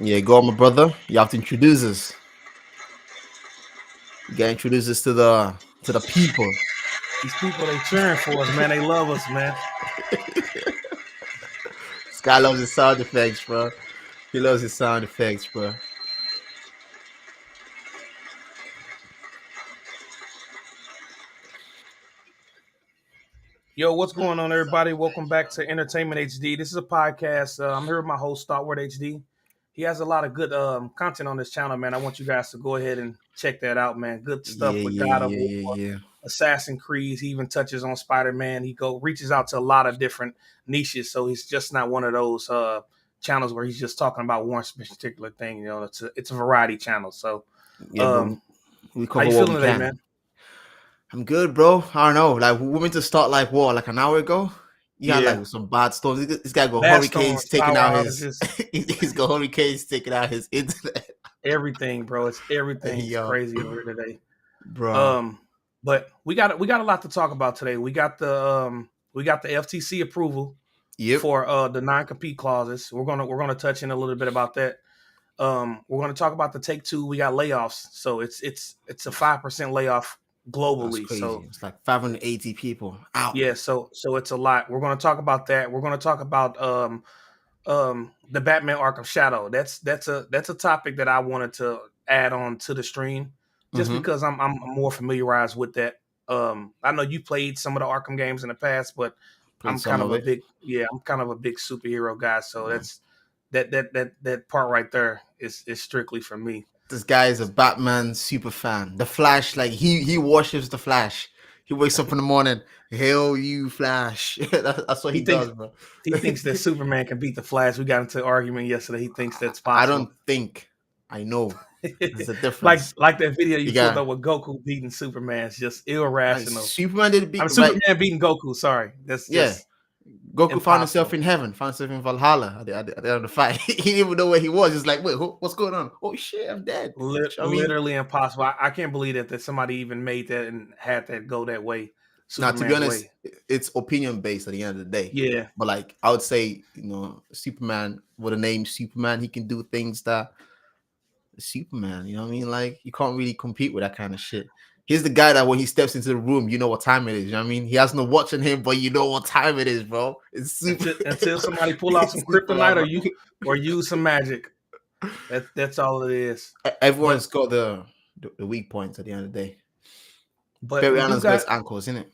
Yeah, go on, my brother. You have to introduce us. You gotta introduce us to the people. These people they cheering for us, man. They love us, man. This guy loves his sound effects, bro. He loves his sound effects, bro. Yo, what's going on, everybody? Welcome back to Entertainment HD. This is a podcast. I'm here with my host, Starward HD. He has a lot of good content on this channel, man. I want you guys to go ahead and check that out, man. Good Yeah, stuff with yeah, God of yeah, War, yeah, yeah. Assassin's Creed. He even touches on Spider-Man. He reaches out to a lot of different niches, so he's just not one of those channels where he's just talking about one particular thing. You know, it's a variety channel. So, Yeah, but um, we how cover you what we feeling today, can. man? I'm good, bro. I don't know. Like we were meant to start like what, like an hour ago. You had Yeah, like some bad storms. This guy got bad hurricanes storms, taking power out his. outages. He's got hurricanes taking out his internet. Everything, bro. It's Hey, everything's yo, crazy over here today. bro. Um, but we got a lot to talk about today. We got the FTC approval Yep. for the non-compete clauses. We're gonna touch in a little bit about that. We're gonna talk about the take two. We got layoffs, so it's a 5% layoff That's globally. So crazy. It's like 580 people out. yeah, so it's a lot. We're gonna talk about that. We're gonna talk about the Batman Arkham Shadow. That's a topic that I wanted to add on to the stream just Mm-hmm. because I'm more familiarized with that. I know you played some of the Arkham games in the past, but Played some of it. I'm kind of a big superhero guy, so that part right there is strictly for me. This guy is a Batman super fan. The Flash, like he worships the Flash. He wakes up in the morning, hail you, Flash. That's what He he thinks does, bro. he thinks that Superman can beat the Flash. We got into an argument yesterday. He thinks that's I possible. don't think I know. There's a like difference. like that video You you pulled got up with Goku beating Superman is just like irrational. Superman did I beat mean, like Superman beating Goku. Sorry, that's yeah. just Goku found himself impossible. in heaven, found himself in Valhalla at the end of the fight. He didn't even know where he was. He's like, wait, what's going on? Oh shit, I'm dead. I mean, Literally impossible. I can't believe that somebody even made that and had that go that way, now to be Superman's honest, way. it's opinion based at the end of the day. Yeah, But like I would say, Superman with a name Superman, he can do things that Superman, you know what I mean? Like you can't really compete with that kind of shit. He's the guy that when he steps into the room, you know what time it is. You know what I mean? He has no watch on him, but you know what time it is, bro. It's super. until somebody pull out some It's kryptonite Superman, or use some magic. That's all it is. But Everyone's got the weak points at the end of the day. but Barry we do Allen's got got his ankles, isn't it?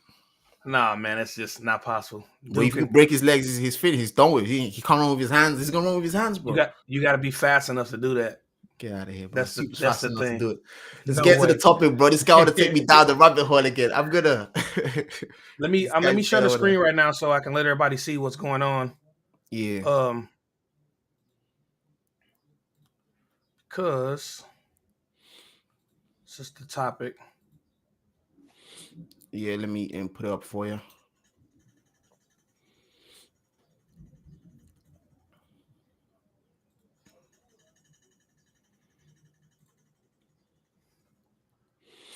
nah, man. It's just not possible. But if Duke he could can break his legs, he's fit. He's done with. He can't run with his hands. He's gonna run with his hands, bro. you got to be fast enough to do that. Get out of here, bro. That's the Super's that's fast the enough to thing. do it. Let's No get to the way. topic, bro. This guy want to take me down the rabbit hole again. I'm gonna. This Let guy me share said, the "Hold on." screen right now so I can let everybody see what's going on. Yeah, Um, cause it's just the topic. yeah. Let me put it up for you.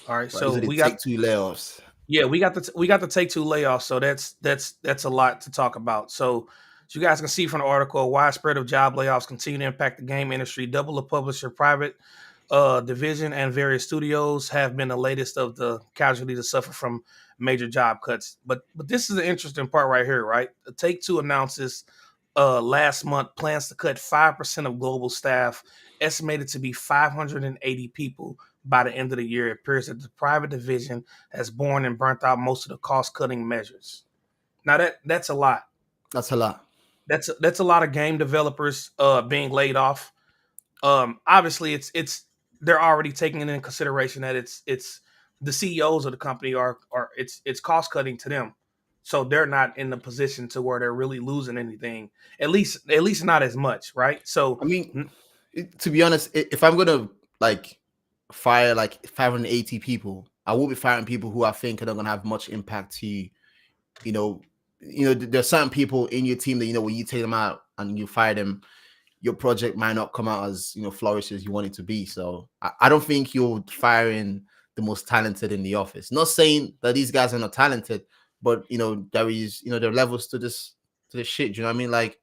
All right, Right, these so are the we got take two layoffs. yeah we got the take two layoffs. So that's a lot to talk about. So as you guys can see from the article, a widespread of job layoffs continue to impact the game industry. Double the publisher private division and various studios have been the latest of the casualties to suffer from major job cuts. But this is the interesting part right here, right? The Take Two announces last month plans to cut 5% of global staff, estimated to be 580 people by the end of the year. It appears that the private division has borne and burnt out most of the cost cutting measures. Now that's a lot. That's a lot. That's a lot of game developers being laid off. Obviously it's they're already taking into consideration that it's the CEOs of the company are it's cost cutting to them, so they're not in the position to where they're really losing anything, at least not as much, right? So I mean, to be honest, if I'm gonna like fire like 580 people, I will be firing people who I think are not gonna have much impact to you know. There's certain people in your team that when you take them out and you fire them, your project might not come out as flourish as you want it to be. So I don't think you're firing the most talented in the office. Not saying that these guys are not talented, but there is there are levels to this shit. Do you know what I mean? Like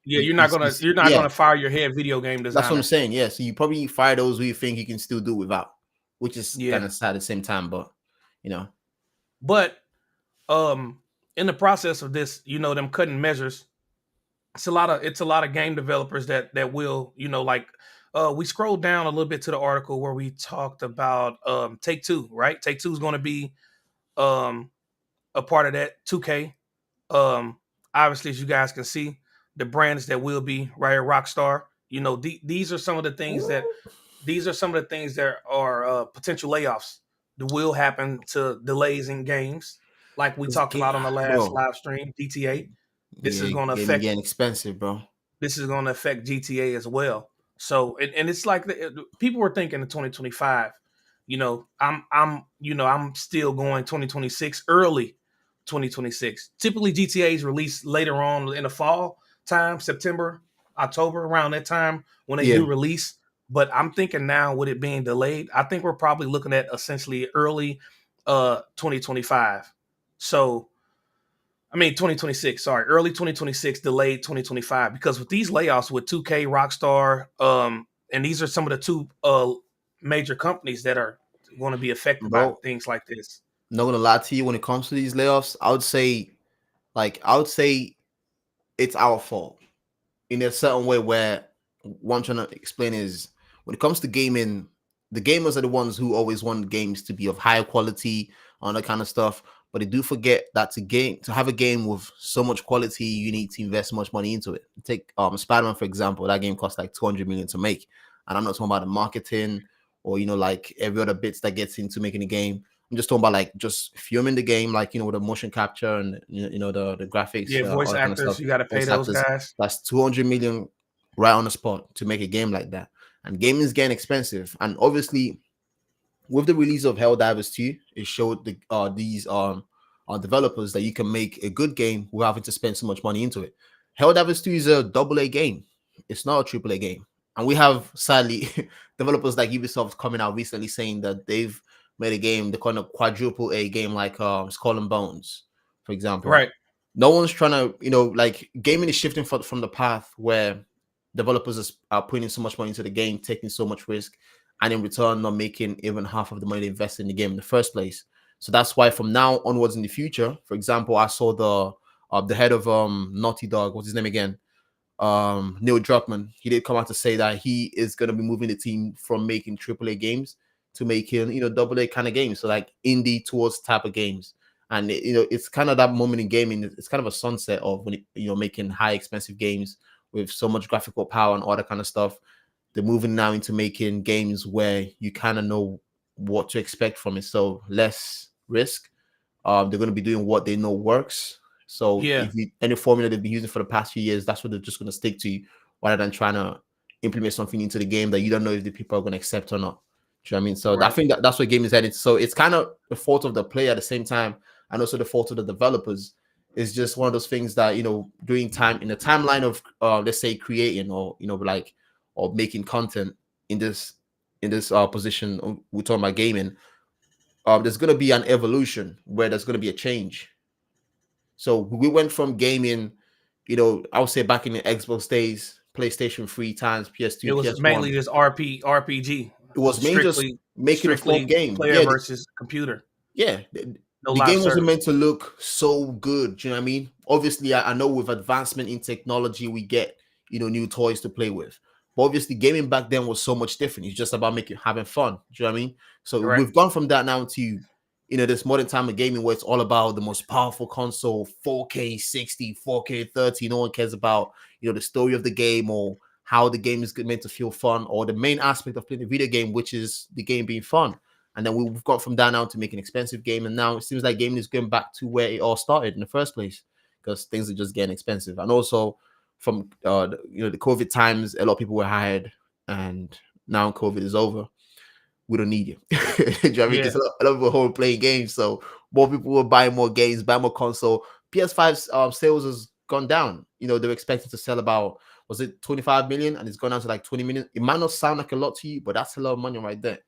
Yeah, you're not Yeah, gonna fire your head video game that's what I'm designer. saying. Yeah, so you probably fire those who you think you can still do without, which is kind Yeah, of sad at the same time. But you know, but in the process of this, them cutting measures, it's a lot of game developers that will, like, we scrolled down a little bit to the article where we talked about Take Two, right? Take Two is going to be um a part of that 2K. Obviously, as you guys can see, the brands that will be right here, Rockstar. These are some of the things that are potential layoffs that will happen to delays in games, like we this talked game, about on the last bro. live stream. GTA. This is Yeah, going to gaming affect getting expensive, bro. GTA as well. So, and it's like people were thinking in 2025. I'm still going 2026, early 2026. Typically, GTA is released later on in the fall time, September, October, around that time when they Yeah, do release. But I'm thinking now, with it being delayed, I think we're probably looking at essentially early 2025. So, I mean 2026, sorry, early 2026, delayed 2025, because with these layoffs with 2K, Rockstar, and these are some of the two major companies that are going to be affected by bro. things like this. Not gonna lie to you, when it comes to these layoffs, I would say it's our fault in a certain way. Where what I'm trying to explain is, when it comes to gaming, the gamers are the ones who always want games to be of higher quality, all that kind of stuff. But they do forget that to have a game with so much quality, you need to invest so much money into it. Take Spider-Man for example. That game cost like 200 million to make, and I'm not talking about the marketing or like every other bits that gets into making the game. I'm just talking about like just filming the game, like with the motion capture and the graphics, Yeah, voice all that kind of actors, stuff. you got to pay Voice those actors. guys. That's 200 million right on the spot to make a game like that. And gaming is getting expensive. And obviously, with the release of Helldivers 2, it showed these developers that you can make a good game without having to spend so much money into it. Helldivers 2 is a double A game. It's not a triple A game. And we have sadly developers like Ubisoft coming out recently saying that they've made a game, the kind of quadruple A game like Skull and Bones, for example. Right. No one's trying to, like gaming is shifting from the path where developers are putting so much money into the game, taking so much risk, and in return not making even half of the money they invested in the game in the first place. So that's why from now onwards in the future, for example, I saw the head of Naughty Dog, what's his name again? Neil Druckmann. He did come out to say that he is going to be moving the team from making AAA games to making double A kind of games, so like indie towards type of games. And it's kind of that moment in gaming. It's kind of a sunset of when making high expensive games with so much graphical power and all that kind of stuff. They're moving now into making games where you kind of know what to expect from it, so less risk. They're going to be doing what they know works. So Yeah. if any formula they've been using for the past few years, that's what they're just going to stick to, rather than trying to implement something into the game that you don't know if the people are going to accept or not. Do you know what I mean? So I Right. think that's where game is headed. So it's kind of the fault of the player at the same time, and also the fault of the developers. It's just one of those things that during time in the timeline of let's say creating or like or making content in this position. We're talking about gaming. There's going to be an evolution where there's going to be a change. So we went from gaming, I would say back in the Xbox days, PlayStation 3 times, It PS2, was PS1. mainly just RPG, It was mainly just making a fun strictly game. player Yeah, versus computer, yeah. no The live game wasn't service. meant to look so good. Do you know what I mean? Obviously, I know with advancement in technology, we get new toys to play with. But obviously, gaming back then was so much different. It's just about having fun. Do you know what I mean? So Right. we've gone from that now to this modern time of gaming where it's all about the most powerful console, 4K 60, 4K 30. No one cares about the story of the game or how the game is meant to feel fun, or the main aspect of playing the video game, which is the game being fun. And then we've got from that now to make an expensive game. And now it seems like gaming is going back to where it all started in the first place, because things are just getting expensive. And also from the COVID times, a lot of people were hired, and now COVID is over. We don't need you. Do you know what I mean? Yeah. Because a lot of people are playing games, so more people will buy more games, buy more console. PS5's sales has gone down. They're expected to sell about, was it 25 million, and it's gone down to like 20 million. It might not sound like a lot to you, but that's a lot of money right there.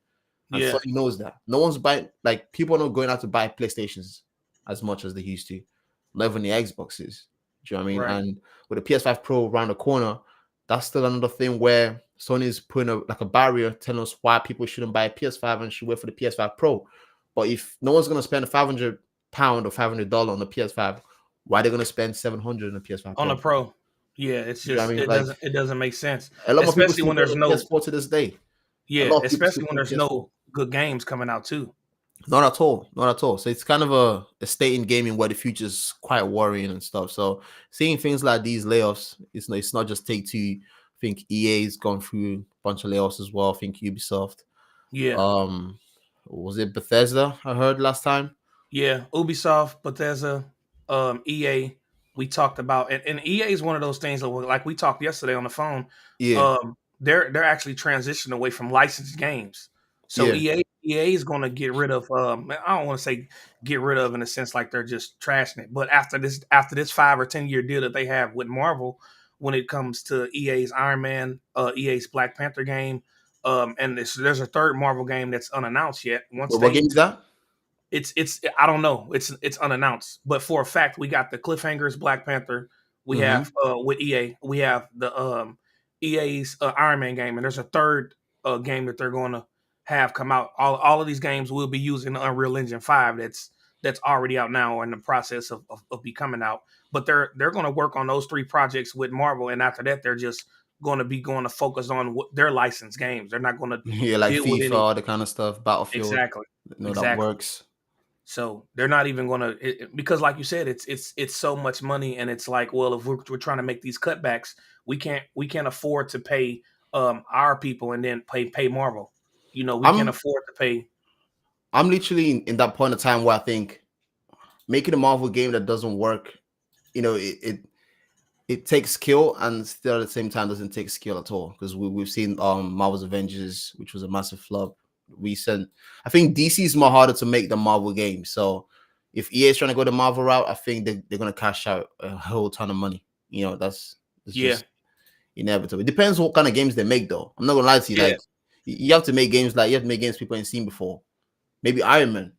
And Yeah. Sony knows that. No one's buying, like, people are not going out to buy PlayStations as much as they used to. Not even the Xboxes. Do you know what I mean? Right. And with the PS5 Pro around the corner, that's still another thing where Sony's putting a barrier, telling us why people shouldn't buy a PS5 and should wait for the PS5 Pro. But if no one's gonna spend £500 or $500 on the PS5, why are they gonna spend 700 on the PS5 On the Pro? Pro. Yeah, it's Do you know what I just mean? Like it doesn't make sense. a lot more people Especially still when play there's the no PS4 to this day. A yeah, lot of people still especially when play there's the PS4. no good games coming out too. Not at all. Not at all. So it's kind of a state in gaming where the future is quite worrying and stuff. So seeing things like these layoffs, it's not just Take Two. I think EA's gone through a bunch of layoffs as well. I think Ubisoft. Yeah. Um, was it Bethesda? I heard last time. Yeah, Ubisoft, Bethesda, EA. We talked about, and EA is one of those things that, like we talked yesterday on the phone. Yeah, They're actually transitioning away from licensed games. So yeah. EA is going to get rid of. I don't want to say get rid of in a sense like they're just trashing it, but after this 5 or 10 year deal that they have with Marvel, when it comes to EA's Iron Man, EA's Black Panther game, and there's a third Marvel game that's unannounced yet. Once But what game they is that? it's I don't know. It's unannounced. But for a fact, we got the cliffhangers Black Panther. We Mm-hmm. have with EA. We have the EA's Iron Man game, and there's a third game that they're going to have come out. All of these games will be using the Unreal Engine 5 that's already out now or in the process of becoming out. But they're going to work on those three projects with Marvel, and after that, they're just going to focus on their licensed games. They're not going to Yeah, like deal with FIFA, any all the kind of stuff. Battlefield. exactly. That Exactly. works. So they're not even going to because, like you said, it's so much money, and it's like, well, if we're trying to make these cutbacks, we can't afford to pay our people and then pay Marvel. We can't I'm afford to pay. I'm literally in that point of time where I think making a Marvel game that doesn't work, it takes skill and still at the same time doesn't take skill at all, because we've seen Marvel's Avengers, which was a massive flop. Recent, I think DC is more harder to make than Marvel games. So if EA is trying to go the Marvel route, I think they're going to cash out a whole ton of money. That's Yeah, just inevitable. It depends what kind of games they make, though. I'm not gonna lie to you. yeah, Like you have to make games people ain't seen before. Maybe Iron Man,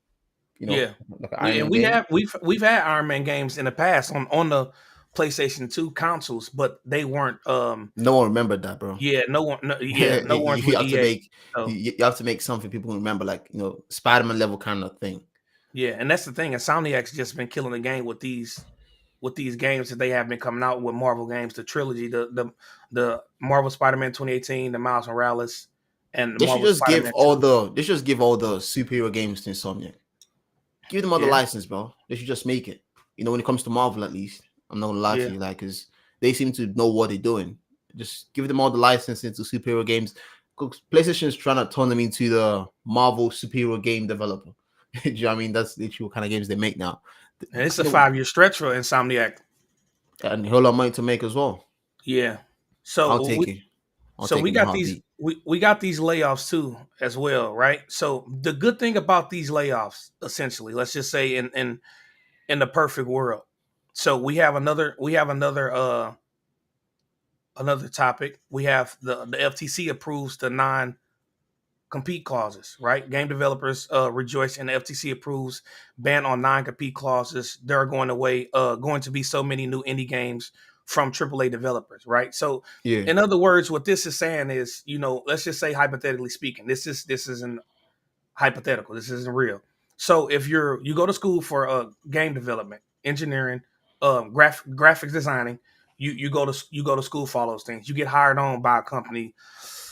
yeah. like an We Iron and Man we game. have we've had Iron Man games in the past on the PlayStation 2 consoles, but they weren't. No one remembered that, bro. Yeah, no one. No, yeah, no one's you with have to EA. make So you have to make something people can remember, like Spider-Man level kind of thing. yeah, and that's the thing. Insomniac's just been killing the game with these games that they have been coming out with Marvel games, the trilogy, the Marvel Spider-Man 2018, the Miles Morales, and the They should Marvel just give Spider-Man all 2. the they should just give all the superhero games to Insomniac. Give them all the Yeah, license, bro. They should just make it. When it comes to Marvel, at least. I'm not gonna lie to yeah, you, like, because they seem to know what they're doing. Just give them all the license into superhero games. 'Cause PlayStation is trying to turn them into the Marvel superhero game developer. Do you know what I mean? That's literally what kind of games they make now. and it's a You know, 5 year stretch for Insomniac. and a whole lot of money to make as well. Yeah, I'll so take we it. I'll so take we it in a got these heartbeat. we got these layoffs too as well, right? So the good thing about these layoffs, essentially, let's just say in the perfect world. So we have another topic. We have the FTC approves the non compete clauses, right? Game developers rejoice, and the FTC approves ban on non-compete clauses. There are going to be so many new indie games from AAA developers, right? So, Yeah. in other words, what this is saying is, let's just say hypothetically speaking, this isn't hypothetical. This isn't real. So, if you go to school for game development, engineering, graphics designing, you go to school for all those things. You get hired on by a company,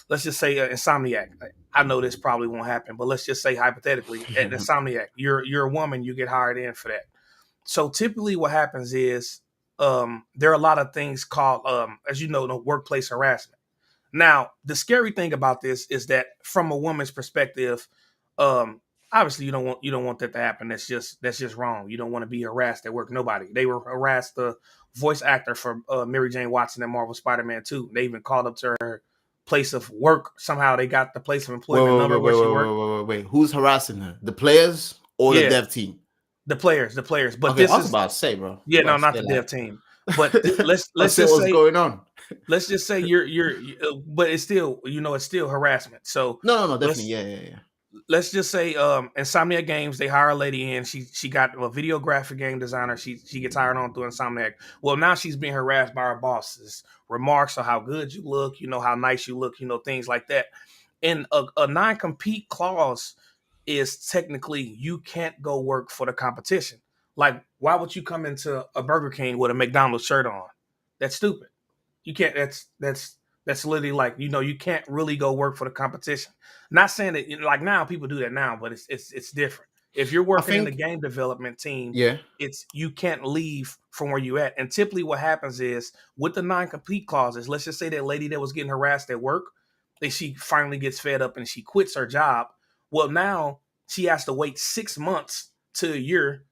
let's just say Insomniac. I know this probably won't happen, but let's just say hypothetically, at Insomniac, you're a woman, you get hired in for that. So typically, what happens is there are a lot of things called, as you know, the workplace harassment. Now, the scary thing about this is that from a woman's perspective, um, obviously you don't want that to happen. That's just wrong. You don't want to be harassed at work. Nobody. They were harassed the voice actor for Mary Jane Watson in Marvel Spider-Man 2. They even called up to her place of work. Somehow they got the place of Wait, employment wait, number wait, where wait, she wait, worked. wait, wait, wait, wait. Who's harassing her? The players or the Yeah, dev team? the players. But Okay, I this was is about to say, bro. I was yeah, no, about to not say, the like, dev team. But let's I let's say just what's say going on. let's just say but it's still harassment. So No, no, no, definitely. let's Yeah, yeah, yeah. let's just say Insomniac Games, they hire a lady in. She got a video graphic game designer. She gets hired on through Insomniac. Well, now she's being harassed by her bosses. Remarks on how good you look, how nice you look, things like that. And a non-compete clause is technically you can't go work for the competition. Like, why would you come into a Burger King with a McDonald's shirt on? That's stupid. You can't. That's literally like you can't really go work for the competition. Not saying that like now people do that now, but it's different. If you're I working in the think, game development team, yeah. it's you can't leave from where you at. And typically, what happens is with the non-compete clauses. Let's just say that lady that was getting harassed at work, that she finally gets fed up and she quits her job. Well, now she has to wait 6 months to a year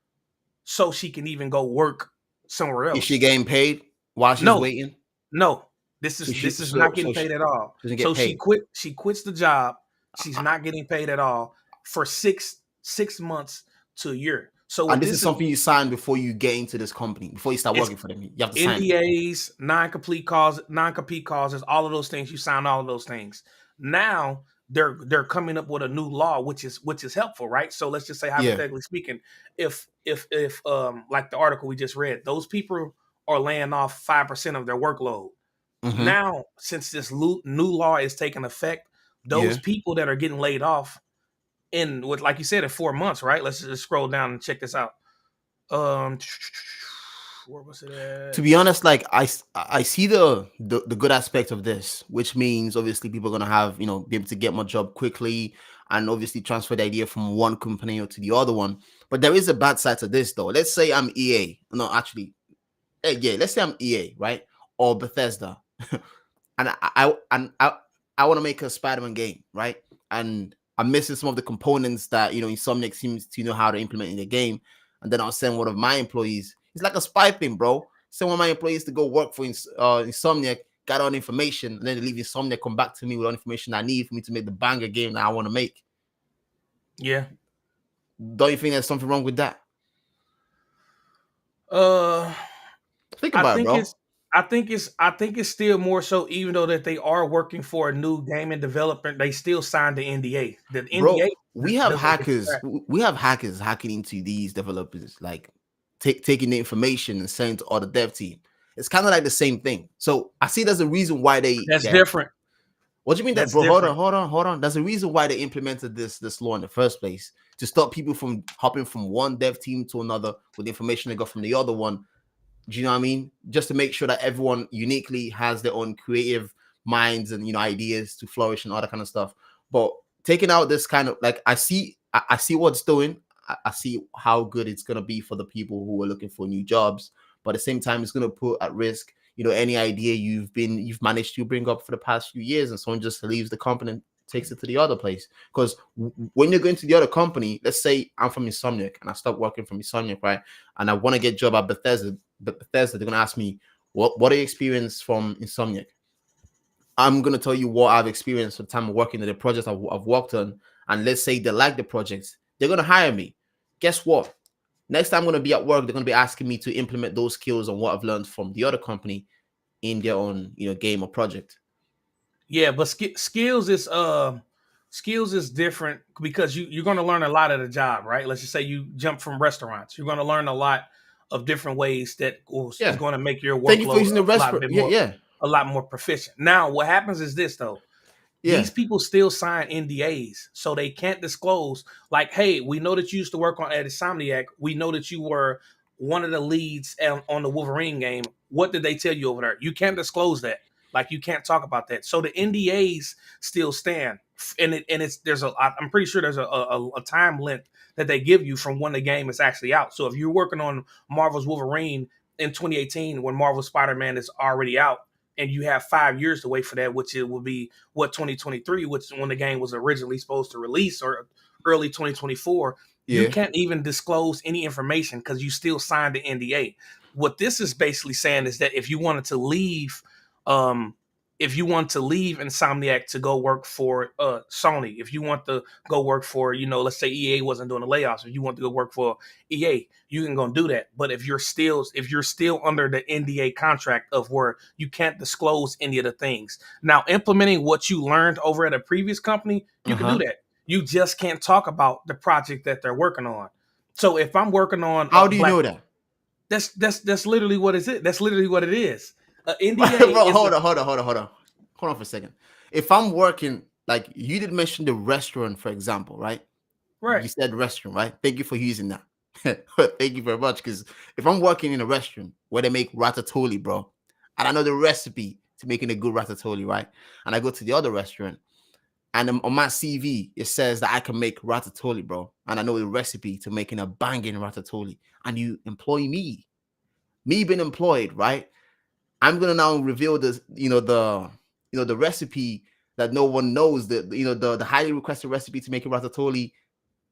so she can even go work somewhere Is she else. getting paid while she's No, waiting? no, this So is she this is not getting she paid at all. doesn't get So she paid. quit. She quits the job. She's Uh, not getting paid at all for six months to a year. So And what this is this is, something you sign before you get into this company, before you start it's working for them. You have to sign it. NDAs, non-compete causes, all of those things. You sign all of those things. Now they're coming up with a new law, which is helpful, right? So let's just say Yeah. hypothetically speaking, if like the article we just read, those people are laying off 5% of their workload. Mm-hmm. Now, since this new law is taking effect, those Yeah. people that are getting laid off in with like you said in 4 months, right? Let's just scroll down and check this out. Um, where was it To at? be honest, like I see the good aspect of this, which means obviously people are gonna have be able to get more job quickly and obviously transfer the idea from one company or to the other one. But there is a bad side to this though. Let's say I'm EA. No, actually, yeah, let's say I'm EA, right? Or Bethesda. And I want to make a Spider-Man game, right? And I'm missing some of the components that Insomniac seems to know how to implement in the game. And then I'll send one of my employees. It's like a spy thing, bro. Send one of my employees to go work for Insomniac, got all the information, and then they leave Insomniac, come back to me with all the information I need for me to make the banger game that I want to make. Yeah. Don't you think there's something wrong with that? Uh, Think I about it, think bro. it's I think it's still more so, even though that they are working for a new gaming developer, they still signed the NDA. The Bro, NDA we have doesn't hackers. extract. We have hackers hacking into these developers, like taking the information and sending to other dev team. It's kind of like the same thing. So I see there's a reason why they. That's Yeah. different. What do you mean that, That's bro? Hold on, different. hold on, hold on. There's a reason why they implemented this law in the first place to stop people from hopping from one dev team to another with the information they got from the other one. Do you know what I mean? Just to make sure that everyone uniquely has their own creative minds and ideas to flourish and all that kind of stuff. But taking out this kind of like I see what it's doing. I see how good it's gonna be for the people who are looking for new jobs. But at the same time, it's gonna put at risk, any idea you've managed to bring up for the past few years, and someone just leaves the company and takes it to the other place. Because when you're going to the other company, let's say I'm from Insomniac and I stop working from Insomniac, right? And I want to get a job at Bethesda, but Bethesda, they're gonna ask me, what are your experience from Insomniac? I'm gonna tell you what I've experienced for the time of working at the projects I've worked on, and let's say they like the projects, they're gonna hire me. Guess what? Next time I'm gonna be at work, they're gonna be asking me to implement those skills on what I've learned from the other company in their own, game or project. Yeah, but skills is different because you're going to learn a lot of the job, right? Let's just say you jump from restaurants, you're going to learn a lot of different ways that is Yeah. going to make your Thank you for workload using the Yeah, yeah, a lot more proficient. Now, what happens is this though. yeah. These people still sign NDAs, so they can't disclose. Like, hey, we know that you used to work on at Insomniac. We know that you were one of the leads on the Wolverine game. What did they tell you over there? You can't disclose that. Like, you can't talk about that. So the NDAs still stand, and there's a. I'm pretty sure there's a time length that they give you from when the game is actually out. So if you're working on Marvel's Wolverine in 2018, when Marvel Spider-Man is already out, and you have 5 years to wait for that, which it will be 2023, which when the game was originally supposed to release, or early 2024. You Yeah. can't even disclose any information because you still signed the NDA. What this is basically saying is that um, if you want to leave Insomniac to go work for Sony, if you want to go work for, let's say EA wasn't doing the layoffs, if you want to go work for EA, you can go do that. But if you're still under the NDA contract of where you can't disclose any of the things. Now, implementing what you learned over at a previous company, you can do Uh-huh. that. You just can't talk about the project that they're working on. So if I'm working on How do you Black, know that? that's literally what is it. That's literally what it is. NDA Bro, is a hold on for a second. If I'm working, like you did mention the restaurant, for example, right? right. You said restaurant, right? Thank you for using that. Thank you very much. Because if I'm working in a restaurant where they make ratatouille, bro, and I know the recipe to making a good ratatouille, right? And I go to the other restaurant, and on my CV it says that I can make ratatouille, bro, and I know the recipe to making a banging ratatouille, and you employ me being employed, right? I'm gonna now reveal this, the recipe that no one knows, the highly requested recipe to make a ratatouille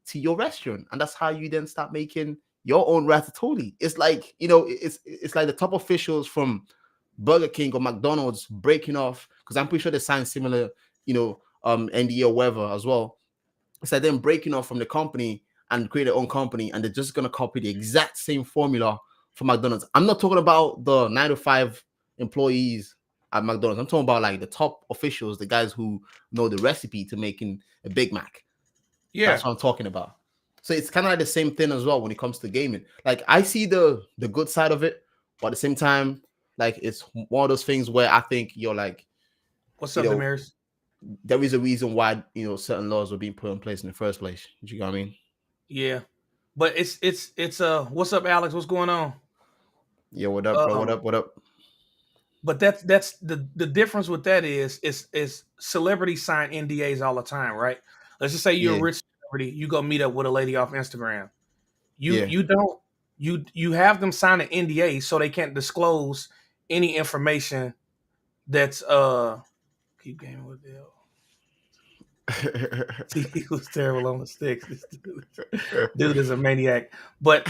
to your restaurant, and that's how you then start making your own ratatouille. It's like, it's like the top officials from Burger King or McDonald's breaking off, because I'm pretty sure they signed similar, NDA or whatever as well. It's like them breaking off from the company and create their own company, and they're just gonna copy the exact same formula for McDonald's. I'm not talking about the 9 to 5 employees at McDonald's. I'm talking about like the top officials, the guys who know the recipe to making a Big Mac. Yeah. That's what I'm talking about. So it's kind of like the same thing as well when it comes to gaming. Like I see the good side of it, but at the same time, like it's one of those things where I think you're like, What's you up, know, Damaris? there is a reason why certain laws were being put in place in the first place. You know what I mean? Yeah. But it's what's up, Alex? What's going on? Yeah, what up, bro? What Um, up? What up? but that's the difference with that is celebrities sign NDAs all the time, right? Let's just say you're a Yeah, rich celebrity, you go meet up with a lady off Instagram. You yeah. you don't you have them sign an NDA so they can't disclose any information that's keep gaming with Bill. He was terrible on the sticks. This dude is a maniac. But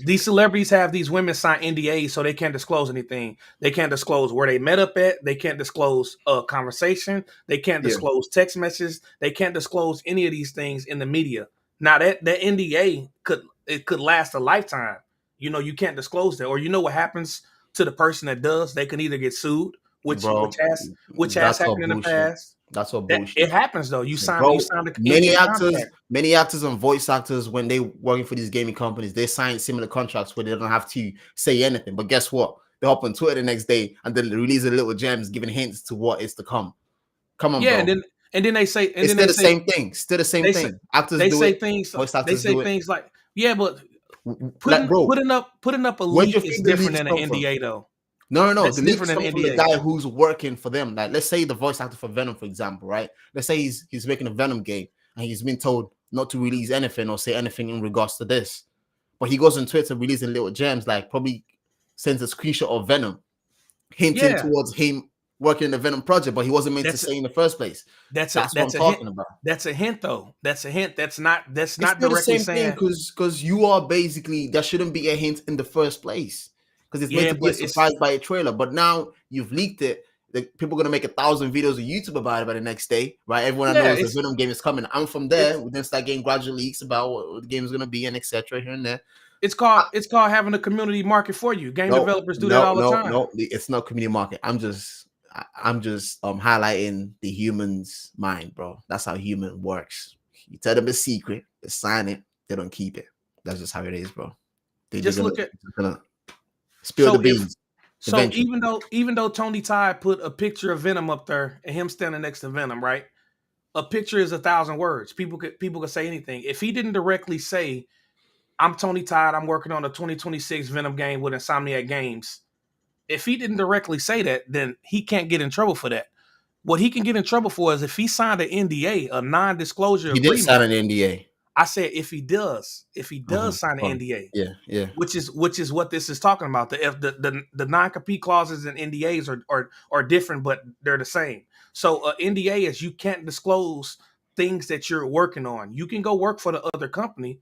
these celebrities have these women sign NDAs so they can't disclose anything. They can't disclose where they met up at. They can't disclose a conversation. They can't Yeah, disclose text messages. They can't disclose any of these things in the media. Now that NDA could last a lifetime. You can't disclose that, or what happens to the person that does. They can either get sued, which which bro. has which has That's all happened in the bullshit. past. That's all That it bullshit. happens though. You So, sign you bro, signed an many NDA actors, contract. many actors and voice actors, when they working for these gaming companies, they sign similar contracts where they don't have to say anything. But guess what? They hop on Twitter the next day and they release a little gems, giving hints to what is to come. Come on, Yeah, bro. and then they say It's still the same thing. Still the same they say thing. Actors they do say it. things Voice they actors say do it. things like, yeah, but Like, putting bro, putting up putting up a where do you leak is think the different leaks than an come from? NDA though. No. That's The different leaks than come an from the NDA. guy who's working for them. Like, let's say the voice actor for Venom, for example, right? Let's say he's making a Venom game and he's been told not to release anything or say anything in regards to this. But he goes on Twitter releasing little gems, like probably sends a screenshot of Venom, hinting Yeah, towards him working in the Venom project, but he wasn't meant to that's say in the first place. That's what I'm that's a hint. talking about. That's a hint though. That's a hint. That's It's not still the directly same thing saying, because you are basically, there shouldn't be a hint in the first place because it's meant yeah, to be a but it's surprise by a trailer. But now you've leaked it. The people are gonna make 1,000 videos on YouTube about it by the next day, right? Everyone that yeah, knows the Venom game is coming. And from there, it's we then start getting gradual leaks about what the game is gonna be and etc. Here and there. it's called having a community market for you. Game No, developers do that no, all the no, time. no. It's not community market. I'm just highlighting the human's mind, bro. That's how human works. You tell them a secret, they sign it, they don't keep it. That's just how it is, bro. They're Just gonna, look at spill the so if beans so eventually. even though Tony Tide put a picture of Venom up there and him standing next to Venom, right? A picture is 1,000 words. People could say anything. If he didn't directly say, "I'm Tony Todd. I'm working on a 2026 Venom game with Insomniac Games." If he didn't directly say that, then he can't get in trouble for that. What he can get in trouble for is if he signed an NDA, a non-disclosure He did sign agreement. an NDA. I said if he Uh-huh. does sign an Fun. NDA, Yeah, yeah. which is what this is talking about. The non-compete clauses and NDAs are different, but they're the same. So NDA is you can't disclose things that you're working on. You can go work for the other company.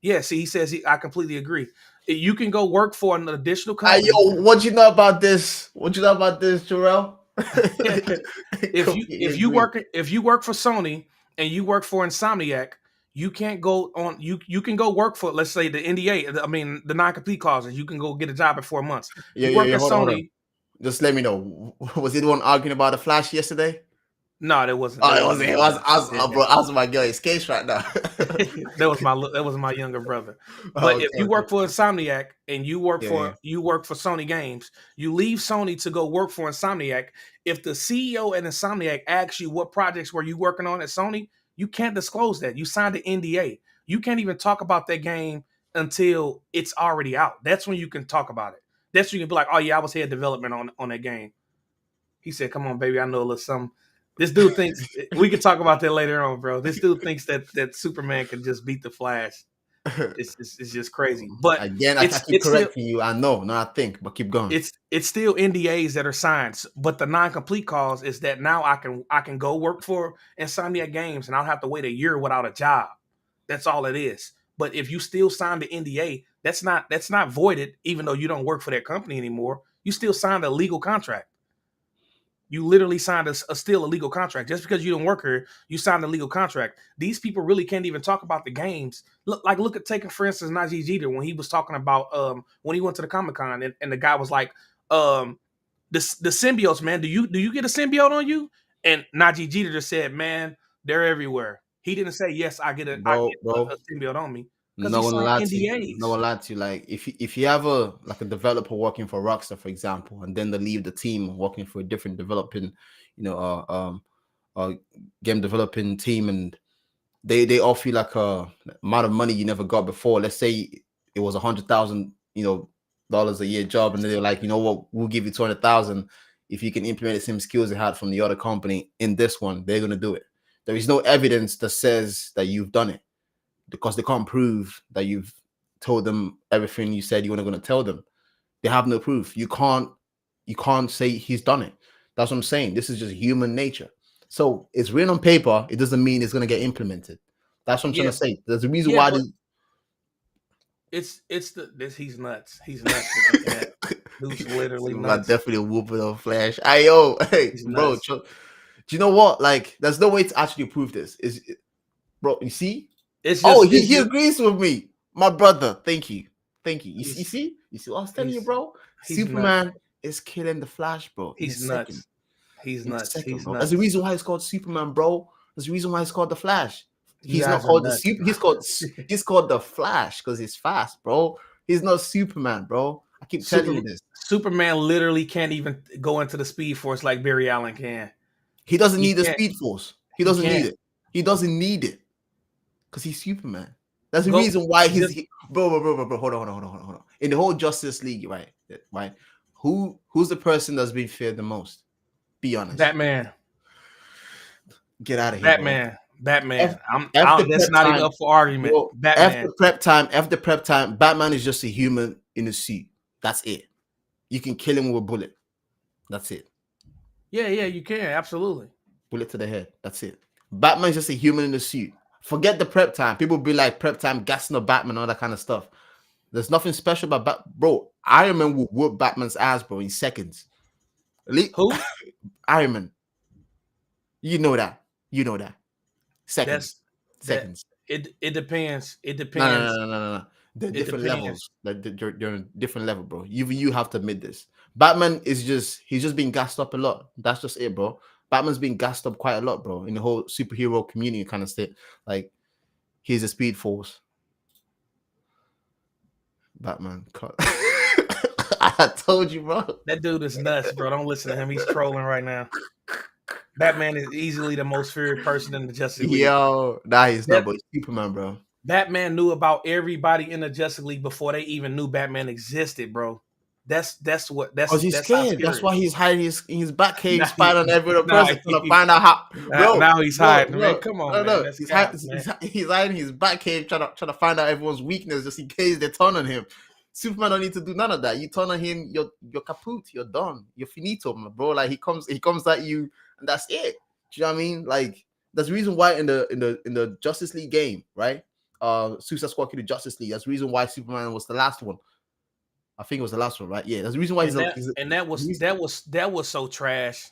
Yeah, see, he says I completely agree. You can go work for an additional Hey, company. yo, what you know about this? What you know about this, Jarrell? if you Completely if you agree. work if you work for Sony and you work for Insomniac, you can't go on. You can go work for, let's say, the NDA. I mean the non-compete clauses. You can go get a job in 4 months. Yeah, You yeah, work yeah. at Hold on, hold on. Sony. Just let me know. Was it the one arguing about the Flash yesterday? No, that wasn't. Oh, That it wasn't wasn't. my It was. brother. I was, Yeah, bro. I was my girl. His case right now. that was my younger brother. Oh, But if okay, you okay. work for Insomniac and Yeah, yeah. you work for Sony Games, you leave Sony to go work for Insomniac. If the CEO at Insomniac asks you what projects were you working on at Sony, you can't disclose that. You signed an NDA. You can't even talk about that game until it's already out. That's when you can talk about it. That's when you can be like, "Oh yeah, I was head development on that game." He said, "Come on, baby, I know a little something." This dude thinks we can talk about that later on, bro. This dude thinks that Superman can just beat the Flash. It's just crazy. But Again, I it's keep it's still correcting you. I know, no, I think, but keep going. it's still NDAs that are signed. But the non-complete cause is that now I can go work for Insomniac Games and I'll have to wait a year without a job. That's all it is. But if you still sign the NDA, that's not voided, even though you don't work for that company anymore. You still signed a legal contract. You literally signed a still a legal contract. Just because you don't work here, you signed a legal contract. These people really can't even talk about the games. Look at taking for instance Najee Jeter when he was talking about when he went to the Comic Con and the guy was like the symbiotes, man. Do you get a symbiote on you? And Najee Jeter just said, man, they're everywhere. He didn't say yes, I Bro, get bro. a symbiote on me because he No one signed lied to you. No NDAs. one lied to you. Like if you have a like a developer working for Rockstar, for example, and then they leave the team working for a different developing, you know, uh game developing team, and they offer you like a amount of money you never got before. Let's say it was 100,000, dollars a year job, and then they're like, you know what, we'll give you 200,000 if you can implement the same skills you had from the other company in this one. They're gonna do it. There is no evidence that says that you've done it because they can't prove that you've told them everything you said you were going to tell them. They have no proof. You can't say he's done it. That's what I'm saying. This is just human nature. So it's written on paper. It doesn't mean it's going to get implemented. That's what I'm trying Yeah, to say. There's a reason yeah, why but this. it's the this he's nuts. He's nuts for thinking that. Dude's literally I nuts. definitely whooping on Flash. Yo, hey, He's bro. nuts. Do you know what? Like, there's no way to actually prove this. Bro? You see? Oh, he, It's he just agrees with me, my brother. Thank you, thank you. You he's see? You see what I was telling you, he's bro? he's nuts. Superman is killing the Flash, bro. In a He's second. nuts. He's In a nuts. second, He's bro. That's the nuts. reason why it's called Superman, bro. That's the reason why it's called the Flash. You He's not guys are called the nuts, super. bro. He's called the Flash because he's fast, bro. He's not Superman, bro. I keep telling you this. Superman literally can't even go into the Speed Force like Barry Allen can. He doesn't He need the can't. Speed Force. He He doesn't need can't it. He doesn't need it because he's Superman. That's the go. reason why Just bro. Hold on. In the whole Justice League, right. Who's the person that's been feared the most? Be honest. Batman. Get out of here, bro. Batman. F- After That's prep not even time, up for argument. bro. Batman. After prep time, Batman is just a human in a suit. That's it. You can kill him with a bullet. That's it. Yeah, you can absolutely. Bullet to the head. That's it. Batman's just a human in a suit. Forget the prep time. People be like prep time, gassing up Batman, all that kind of stuff. There's nothing special about bro. Iron Man will whoop Batman's ass, bro, in seconds. Who? Iron Man. You know that. You know that. Seconds. That's that. Seconds. It depends. It No, no, depends. no, no, no, no. They're It different depends. levels. Like they're on a different level, bro. You have to admit this. Batman is he's just being gassed up a lot. That's just it, bro. Batman's being gassed up quite a lot, bro, in the whole superhero community kind of state. Like he's a speed force. Batman. I told you, bro. That dude is nuts, bro. Don't listen to him. He's trolling right now. Batman is easily the most feared person in the Justice League. Yo, nah, he's not, That but he's Superman, bro. Batman knew about everybody in the Justice League before they even knew Batman existed, bro. Cause he's That's how scared. That's scary. why he's hiding in his back cave, Now, spying on every other now, person, trying to find out how. now he's hiding, man. Bro, Come on, no, man. no. That's cap, man. He's hiding in his back cave, trying to find out everyone's weakness, just in case they turn on him. Superman don't need to do none of that. You turn on him, you're kaput, you're done, you're finito, bro. Like he comes at you, and that's it. Do you know what I mean? Like that's the reason why in the Justice League game, right? Suicide Squad Kill the Justice League. That's the reason why Superman was the last one. I think it was the last one, right? Yeah, that's the reason why That was so trash.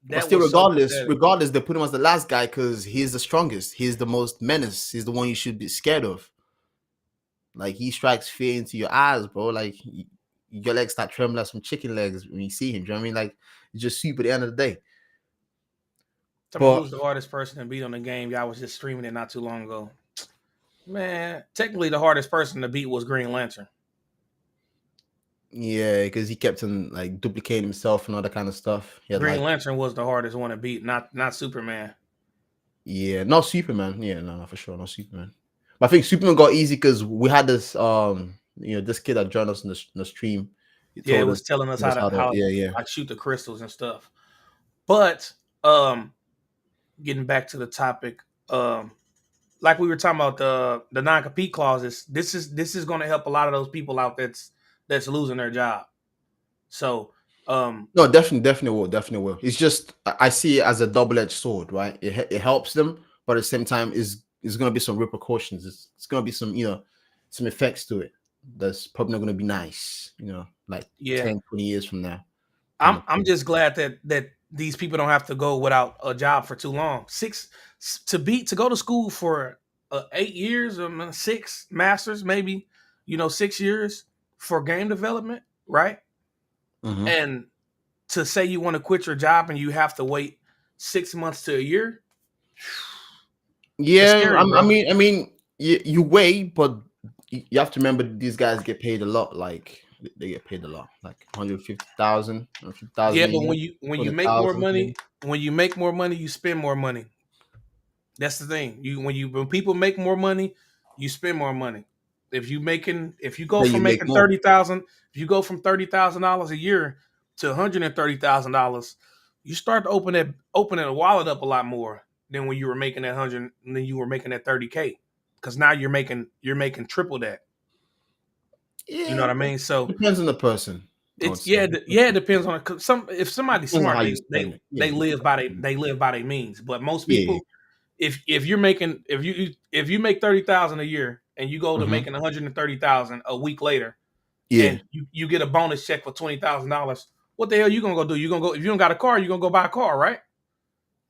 but That still, was so pathetic. regardless, they put him as the last guy because he's the strongest. He's the most menace. He's the one you should be scared of. Like he strikes fear into your eyes, bro. Like your legs start trembling like some chicken legs when you see him. Do you know what I mean? Like it's just super at the end of the day. Tell me But who's the hardest person to beat on the game. Y'all was just streaming it not too long ago. Man, technically the hardest person to beat was Green Lantern. yeah, because he kept on like duplicating himself and all that kind of stuff. He had Green like, Lantern was the hardest one to beat, not Superman. yeah, not Superman. Yeah, no, for sure, not Superman. But I think Superman got easy because we had this, this kid that joined us in the stream. He Yeah, it told us, was telling us told us how to, how yeah, yeah. like shoot the crystals and stuff. But getting back to the topic, like we were talking about the non-compete clauses, this is going to help a lot of those people out that's losing their job. So No, definitely will. It's just I see it as a double-edged sword, right? It helps them, but at the same time, is going to be some repercussions. It's going to be some some effects to it. That's probably not going to be nice, like yeah, 10, 20 years from now, kind I'm of I'm thing. just glad that these people don't have to go without a job for too long. To go to school for 8 years or 6 masters, maybe 6 years for game development, right? Hmm. And to say you want to quit your job and you have to wait 6 months to a year, that's Yeah, scary, bro. I mean, you wait, but you have to remember these guys get paid a lot. Like they get paid a lot, like 150,000, Yeah, a but year, when you make more 200,000 maybe. money, you spend more money. That's the thing. When people make more money, you spend more money. If you go Then you from make making more. 30,000, if you go from $30,000 a year to $130,000, you start to opening a wallet up a lot more than when you were making that 100 than you were making that 30K. Because now you're making triple that. You know Yeah, what I mean? So depends on the person. I would it's say. it depends on it. 'Cause if somebody's Depends on smart, how you they spend they it. Yeah, they it live by depends. their means. But most Yeah. people, if you're making if you make 30,000 a year and you go to Hmm. making 130,000 a week later Yeah. and you get a bonus check for $20,000, what the hell you gonna go do? You gonna go if you don't got a car, you gonna go buy a car, right?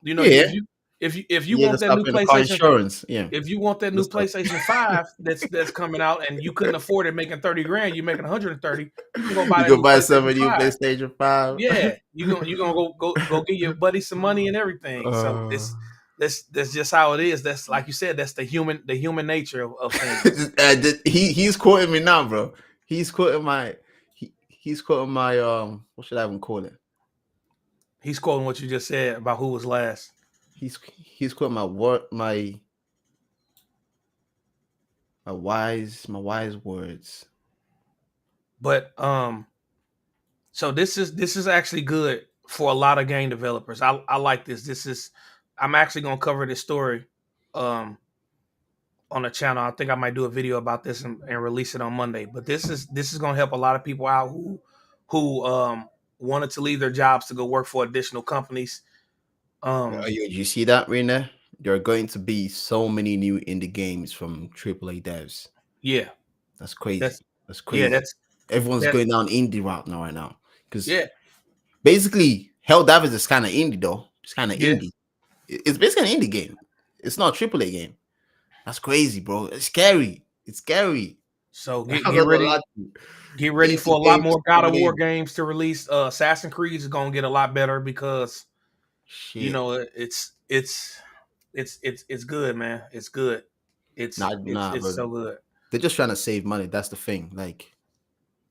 Yeah. If you Yeah. To want that start new paying the car PlayStation, insurance. Yeah. if you want that new That's stuff. PlayStation 5 that's coming out and you couldn't afford it making 30 grand, you making 130, you can go buy You that go new buy PlayStation somebody new 5. PlayStation 5. Yeah, you gonna go give your buddy some money and everything. So uh, that's just how it is. That's like you said. That's the human nature of things. he's quoting me now, bro. He's quoting my he's quoting my what should I even call it? He's quoting what you just said about who was last. He's quoting my word my wise words. But so this is actually good for a lot of game developers. I like this. I'm actually gonna cover this story um on the channel. I think I might do a video about this and release it on Monday. But this is gonna help a lot of people out who wanted to leave their jobs to go work for additional companies. You see that right there? There are going to be so many new indie games from AAA devs. Yeah, That's crazy. that's That's yeah, crazy. Everyone's that going down indie route now right now. Because yeah, basically, Helldivers is kind of indie though. It's kind of yeah. indie. It's basically an indie game. It's not a AAA game. That's crazy, bro. It's scary. It's scary. So That's get a get ready lot. get ready for Indie a lot games more God of coming War in. games to release. Assassin's Creed is gonna get a lot better because Shit. it's good, man. It's good. It's Nah, it's nah, it's bro. so good. They're just trying to save money. That's the thing. Like,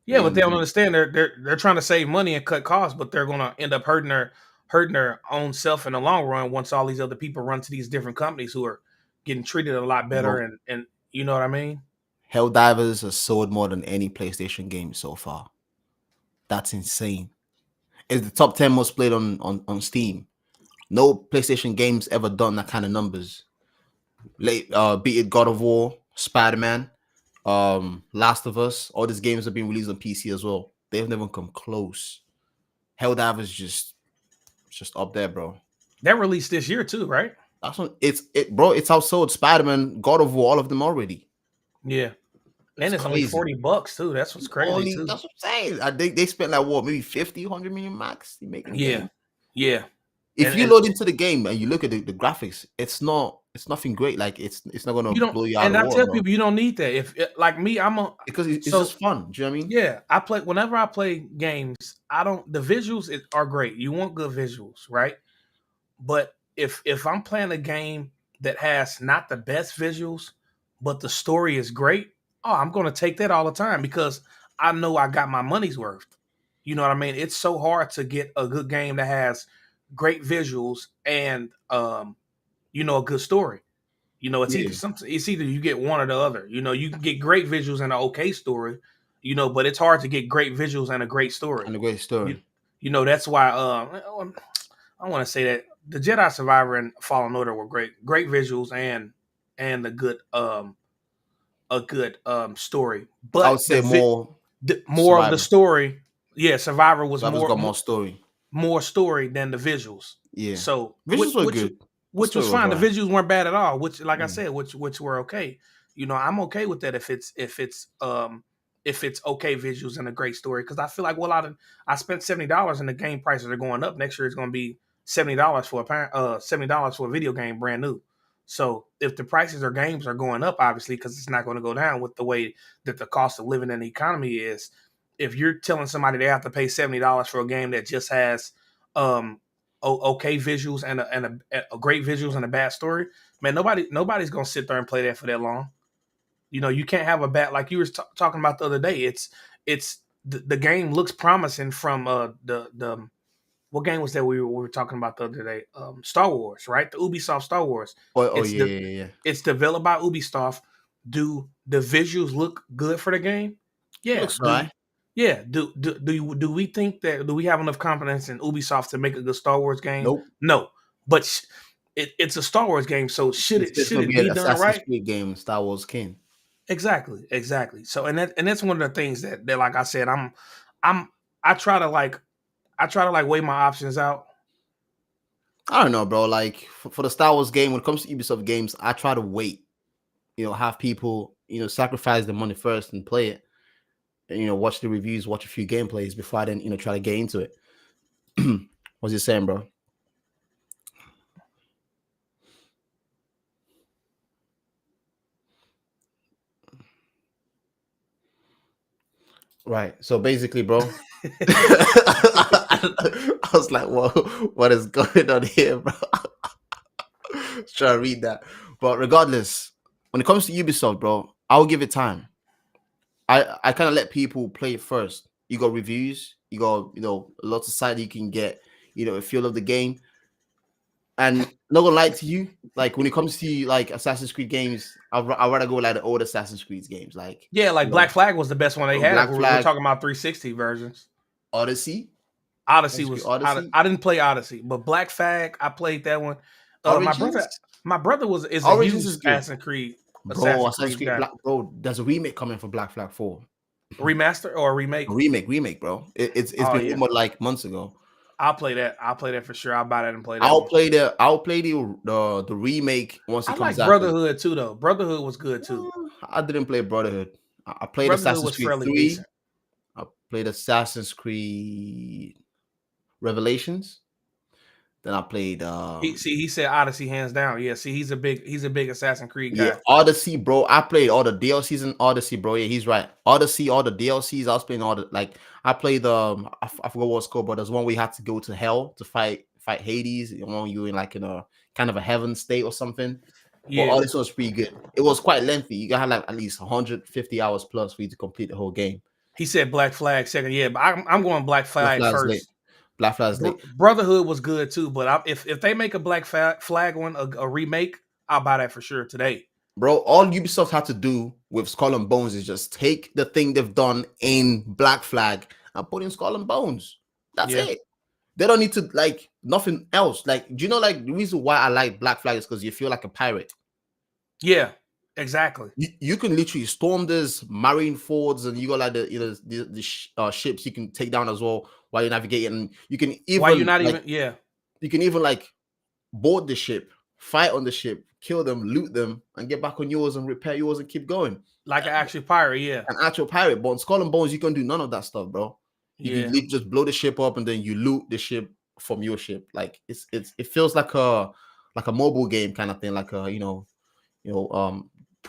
Yeah, they but ain't they don't doing. understand. They're trying to save money and cut costs, but they're gonna end up hurting their own self in the long run once all these other people run to these different companies who are getting treated a lot better Bro, and you know what I mean? Helldivers has sold more than any PlayStation game so far. That's insane. It's the top 10 most played on Steam. No PlayStation games ever done that kind of numbers. Be it God of War, Spider-Man, Last of Us, all these games have been released on PC as well. They've never come close. Helldivers just up there, bro. That released this year too, right? That's what bro. It's outsold Spider-Man, God of War, all of them already. Yeah. That's And it's only crazy. $40 too. That's what's crazy Only too. that's what I'm saying. I think they spent like what, maybe 50, 100 million max in making the Yeah. game. Yeah. If you And load into the game and you look at the graphics, it's nothing great. Like it's not gonna you don't blow you out of and the I water, tell bro. people you don't need that. If like me, Because it's so just fun. Do you know what I mean? yeah, I play whenever I play games, I don't the visuals are great. You want good visuals, right? But if I'm playing a game that has not the best visuals, but the story is great, oh, I'm gonna take that all the time because I know I got my money's worth. You know what I mean? It's so hard to get a good game that has great visuals and a good story. Yeah, It's either you get one or the other. You can get great visuals and an okay story, but it's hard to get great visuals and a great story. and a great You, story. that's why I want to say that the Jedi Survivor and Fallen Order were great visuals and a good story. I But would say more more of the Survivor. story, yeah, Survivor was Survivor's got more story. more story than the visuals. Yeah, So visuals were good. The which story was was fine. The alright. visuals weren't bad at all. Which, like I Mm. said, which were okay. I'm okay with that if it's okay visuals and a great story because I feel like I spent $70 and the game prices are going up. Next year it's going to be $70 for $70 for a video game brand new. So if the prices of games are going up, obviously because it's not going to go down with the way that the cost of living and the economy is. If you're telling somebody they have to pay $70 for a game that just has um okay visuals and a great visuals and a bad story, man, nobody's gonna sit there and play that for that long. You can't have a bad like you were talking about the other day. It's the game looks promising from the what game was that we were talking about the other day? Star Wars, right? The Ubisoft Star Wars. Oh It's yeah, the yeah, yeah. it's developed by Ubisoft. Do the visuals look good for the game? It Yeah. looks alright. Do we think that do we have enough confidence in Ubisoft to make a good Star Wars game? Nope. No, but it's a Star Wars game, so should It's it just should gonna it be an be done Assassin's right? Creed game, Star Wars King. Exactly. So and that's one of the things that like I said, I'm I try to like weigh my options out. I don't know, bro. Like for the Star Wars game, when it comes to Ubisoft games, I try to wait. Have people sacrifice the money first and play it. And, watch the reviews, watch a few gameplays before I then try to get into it. What's he saying, bro? Right. So basically, bro, I was like, "Whoa, what is going on here, bro?" Try to read that, but regardless, when it comes to Ubisoft, bro, I'll give it time. I kind of let people play it first. You got reviews, you got lots of side you can get, a feel of the game. And not gonna lie to you, like when it comes to like Assassin's Creed games, I'd rather go like the old Assassin's Creed games, like Yeah, like Black Flag was the best one they had. If Black we're Flag, talking about 360 versions. Odyssey, Odyssey Assassin's Creed was Odyssey, I didn't play Odyssey, but Black Flag I played that one. My brother Origins. is a Origins huge is good, bro. Assassin's Assassin's Creed Creed guy. Black, bro. There's a remake coming for Black Flag 4. Remaster or A remake? remake, bro. It's Oh been yeah, rumored like months ago. I'll play that. I'll play that for sure. I'll buy that and play that one. I'll play the remake once I it comes like out. Brotherhood too, though. Brotherhood was good too. I didn't play Brotherhood. I played Brotherhood Assassin's was Creed fairly 3. decent. I played Assassin's Creed Revelations. Then I played He said Odyssey hands down. Yeah, see, he's a big Assassin's Creed yeah, guy. Odyssey, bro. I played all the DLCs in Odyssey, bro. Yeah, he's right. Odyssey, all the DLCs. I was playing all the like. I played I forgot what it's called, but there's one where you had to go to hell to fight Hades. When you were in like in a kind of a heaven state or something. But Yeah, Odyssey was pretty good. It was quite lengthy. You got like at least 150 hours plus for you to complete the whole game. he said Black Flag second. Yeah, but I'm going Black Black Flag Flag's late. first. Black Flag's late. Brotherhood was good too, but if they make a Black Flag one a remake, I'll buy that for sure today. Bro, all Ubisoft had to do with Skull and Bones is just take the thing they've done in Black Flag and put in Skull and Bones. That's Yeah, it. They don't need to like nothing else. Like, do you know like the reason why I like Black Flag is because you feel like a pirate. yeah, exactly. You can literally storm this marine forts and you got like the ships you can take down as well while you're navigating. And you can Why you even not like even? Yeah, like board the ship, fight on the ship, kill them, loot them, and get back on yours and repair yours and keep going. like an actual pirate. Yeah, An actual pirate, but on Skull and Bones, you can do none of that stuff, bro. You can yeah. just blow the ship up and then you loot the ship from your ship. Like it feels like a mobile game kind of thing, like a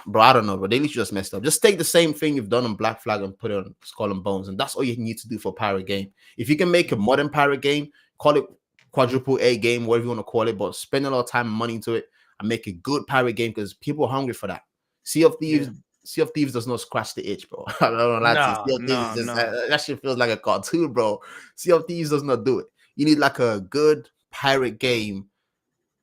bro, I don't know, but they literally just messed up. Just take the same thing you've done on Black Flag and put it on Skull and Bones, and that's all you need to do for a pirate game. If you can make a modern pirate game, call it quadruple A game, whatever you want to call it, but spend a lot of time and money into it and make a good pirate game because people are hungry for that. Sea of Thieves, Yeah. Sea of Thieves does not scratch the itch, bro. I don't know lie to you. No, Sea of Thieves no, just no. that shit feels like a cartoon, bro. Sea of Thieves does not do it. You need like a good pirate game,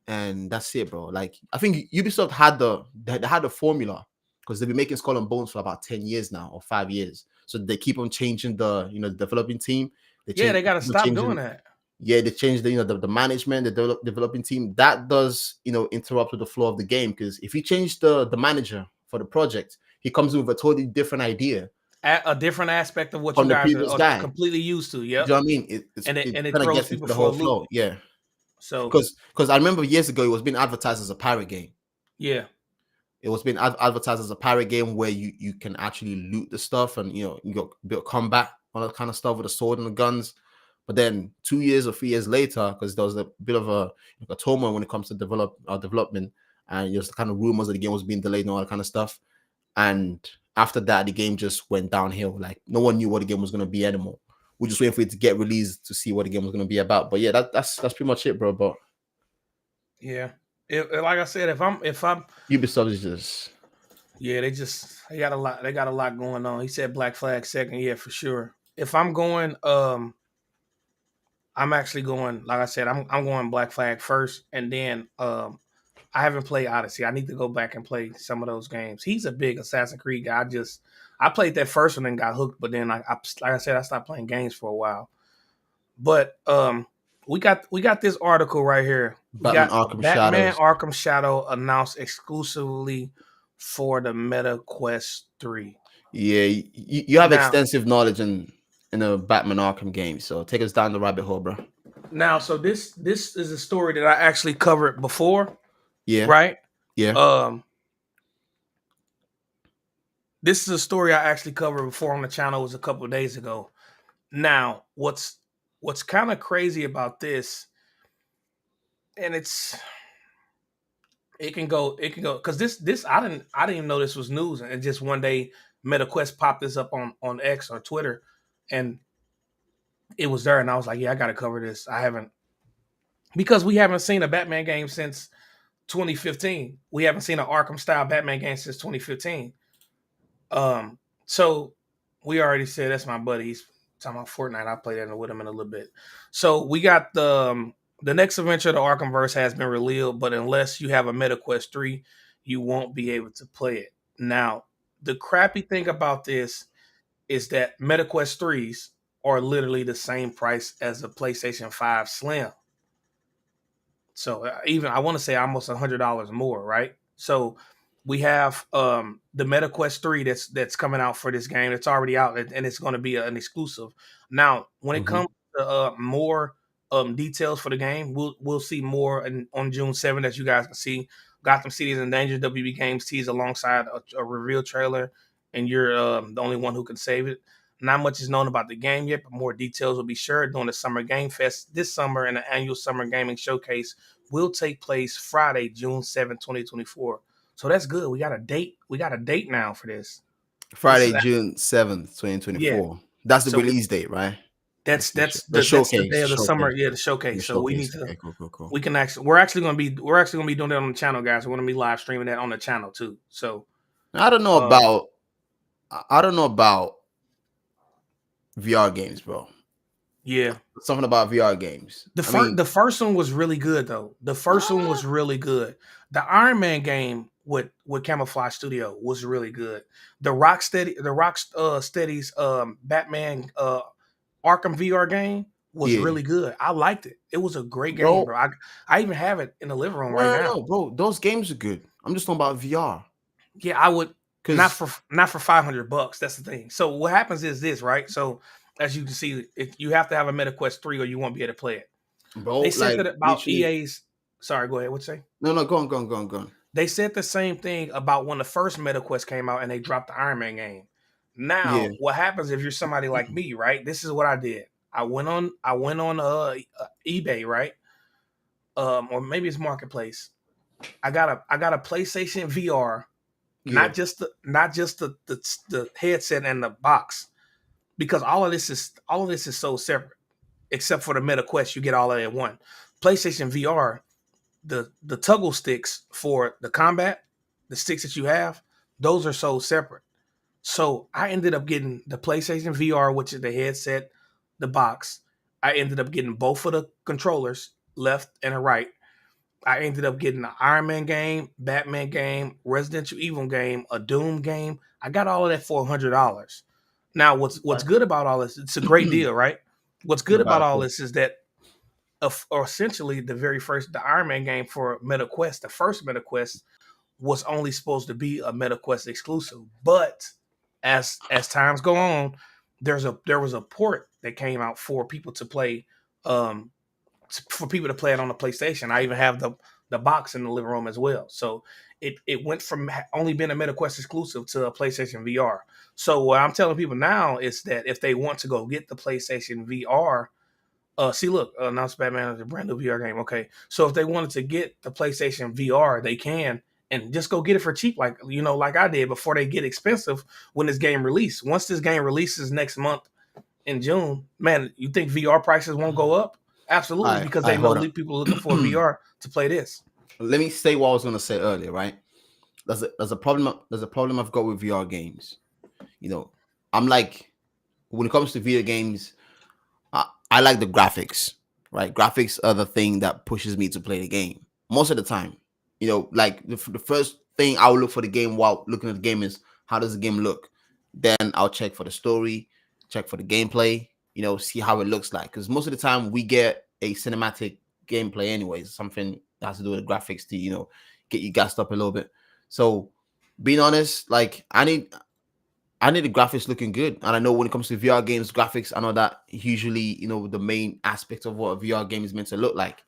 and that's it, bro. Like I think Ubisoft had they had the formula because they've been making Skull and Bones for about 10 years now or 5 years. So they keep on changing the developing team. They Yeah, change they got to keep on stop doing changing. that. Yeah, they changed the management, the developing team. That does interrupt with the flow of the game because if you change the manager for the project, he comes in with a totally different idea A different aspect of what you from the guys previous are guy. completely used to. Do you Yep. know what I mean? It And it kind of throws gets people into the for a whole loop. flow. Yeah, So because I remember years ago it was being advertised as a pirate game. yeah, It was being advertised as a pirate game where you can actually loot the stuff and you got a bit of combat, all that kind of stuff with the sword and the guns. But then 2 years or 3 years later, because there was a bit of a turmoil when it comes to development, and there's kind of rumors that the game was being delayed and all that kind of stuff. And after that, the game just went downhill. Like no one knew what the game was going to be anymore. We're just waiting for it to get released to see what the game was going to be about. But yeah, that's pretty much it, bro. But yeah. Like I said, if I'm Ubisoft is just yeah, they got a lot. They got a lot going on. He said Black Flag second. Yeah, for sure. If I'm going, I'm actually going. Like I said, I'm going Black Flag first, and then I haven't played Odyssey. I need to go back and play some of those games. He's a big Assassin's Creed guy. I played that first one and got hooked, but then like I said, I stopped playing games for a while. But we got this article right here. We Batman got Arkham Batman Shadows. Arkham Shadow announced exclusively for the Meta Quest 3. Yeah, you have Now, extensive knowledge in a Batman Arkham game, so take us down the rabbit hole, bro. so this is a story that I actually covered before, Yeah, right? yeah. Um, this is a story I actually covered before on the channel. It was a couple of days ago. Now, what's kind of crazy about this, and it can go because this I didn't even know this was news, and just one day MetaQuest popped this up on X or Twitter, and it was there, and I was like, yeah, I got to cover this. I haven't because we haven't seen a Batman game since 2015. We haven't seen an Arkham style Batman game since 2015. So we already said that's my buddy. He's talking about Fortnite. I played that with him in a little bit. So we got the next adventure of the Arkhamverse has been revealed, but unless you have a MetaQuest 3, you won't be able to play it. Now, the crappy thing about this is that MetaQuest 3s are literally the same price as the PlayStation 5 Slim. So even I want to say almost $100 more, right? So we have the MetaQuest 3 that's coming out for this game. It's already out and it's going to be an exclusive. Now, when it Hmm. comes to more details for the game, we'll see more on June 7th, as you guys can see. Gotham City is in danger. WB Games teased alongside a reveal trailer, and you're the only one who can save it. Not much is known about the game yet, but more details will be shared during the Summer Game Fest this summer, and the annual Summer Gaming Showcase will take place Friday, June 7th, 2024. So that's good. We got a date. We got a date now for this. This is Friday, June 7th, yeah. 2024. That's the So release date, right? that's The that's the showcase, day of the summer. showcase, Yeah, the the showcase. So we need showcase. to Okay, cool, cool, cool. we can actually we're actually gonna be doing that on the channel, guys. We're gonna be live streaming that on the channel too. So I don't know um about I don't know about VR games, bro. yeah. Something about VR games. I mean, The first one was really good though. The first one ah, was really good. The Iron Man game with Camouflage Studio was really good. The Rocksteady's Batman Arkham VR game was yeah, really good. I liked it. It was a great game, bro. bro. I even have it in the living room right No, no, now. no, bro. Those games are good. I'm just talking about VR Yeah, I would because, not for $500. That's the thing. So what happens is this, right? So as you can see, if you have to have a MetaQuest 3 or you won't be able to play it. bro, They said like that about literally. EA's. Sorry, go ahead. What's say? No, no, go on, go on, go on, go on. They said the same thing about when the first MetaQuest came out and they dropped the Iron Man game. Yeah, Now, what happens if you're somebody like me, right? This is what I did. I went on eBay, right? Or maybe it's Marketplace. I got a PlayStation VR, yeah. not just the headset and the box, because all of this is so separate. except for the Meta Quest, you get all of it at one. PlayStation VR, the toggle sticks for the combat, the sticks that you have, those are sold separate. So I ended up getting the PlayStation VR, which is the headset, the box. I ended up getting both of the controllers, left and a right. I ended up getting an Iron Man game, Batman game, Resident Evil game, a Doom game. I got all of that for $100. Now, what's good about all this? It's a great deal, right? What's good about Right, all cool. this is that or essentially the very first the Iron Man game for Meta Quest, the first Meta Quest was only supposed to be a Meta Quest exclusive. But as times go on, there was a port that came out for people to play um for people to play it on the PlayStation. I even have the box in the living room as well. So it went from only being a Meta Quest exclusive to a PlayStation VR. So what I'm telling people now is that if they want to go get the PlayStation VR, see, look, announced Batman is a brand new VR game. Okay, so if they wanted to get the PlayStation VR, they can, and just go get it for cheap, like like I did before they get expensive when this game released. Once this game releases next month in June, man, you think VR prices won't go up? Absolutely, because All they right, know hold on. people are looking for VR to play this. Let me say what I was gonna say earlier, right? There's a problem. There's a problem I've got with VR games. You know, I'm like, when it comes to video games, I like the graphics, right? Graphics are the thing that pushes me to play the game most of the time. Like the first thing I'll look for the game while looking at the game is how does the game look. Then I'll check for the story, check for the gameplay. See how it looks like. Because most of the time we get a cinematic gameplay, anyways. Something that has to do with the graphics to get you gassed up a little bit. So, being honest, like I need the graphics looking good. And I know when it comes to VR games, graphics, I know that usually, the main aspect of what a VR game is meant to look like.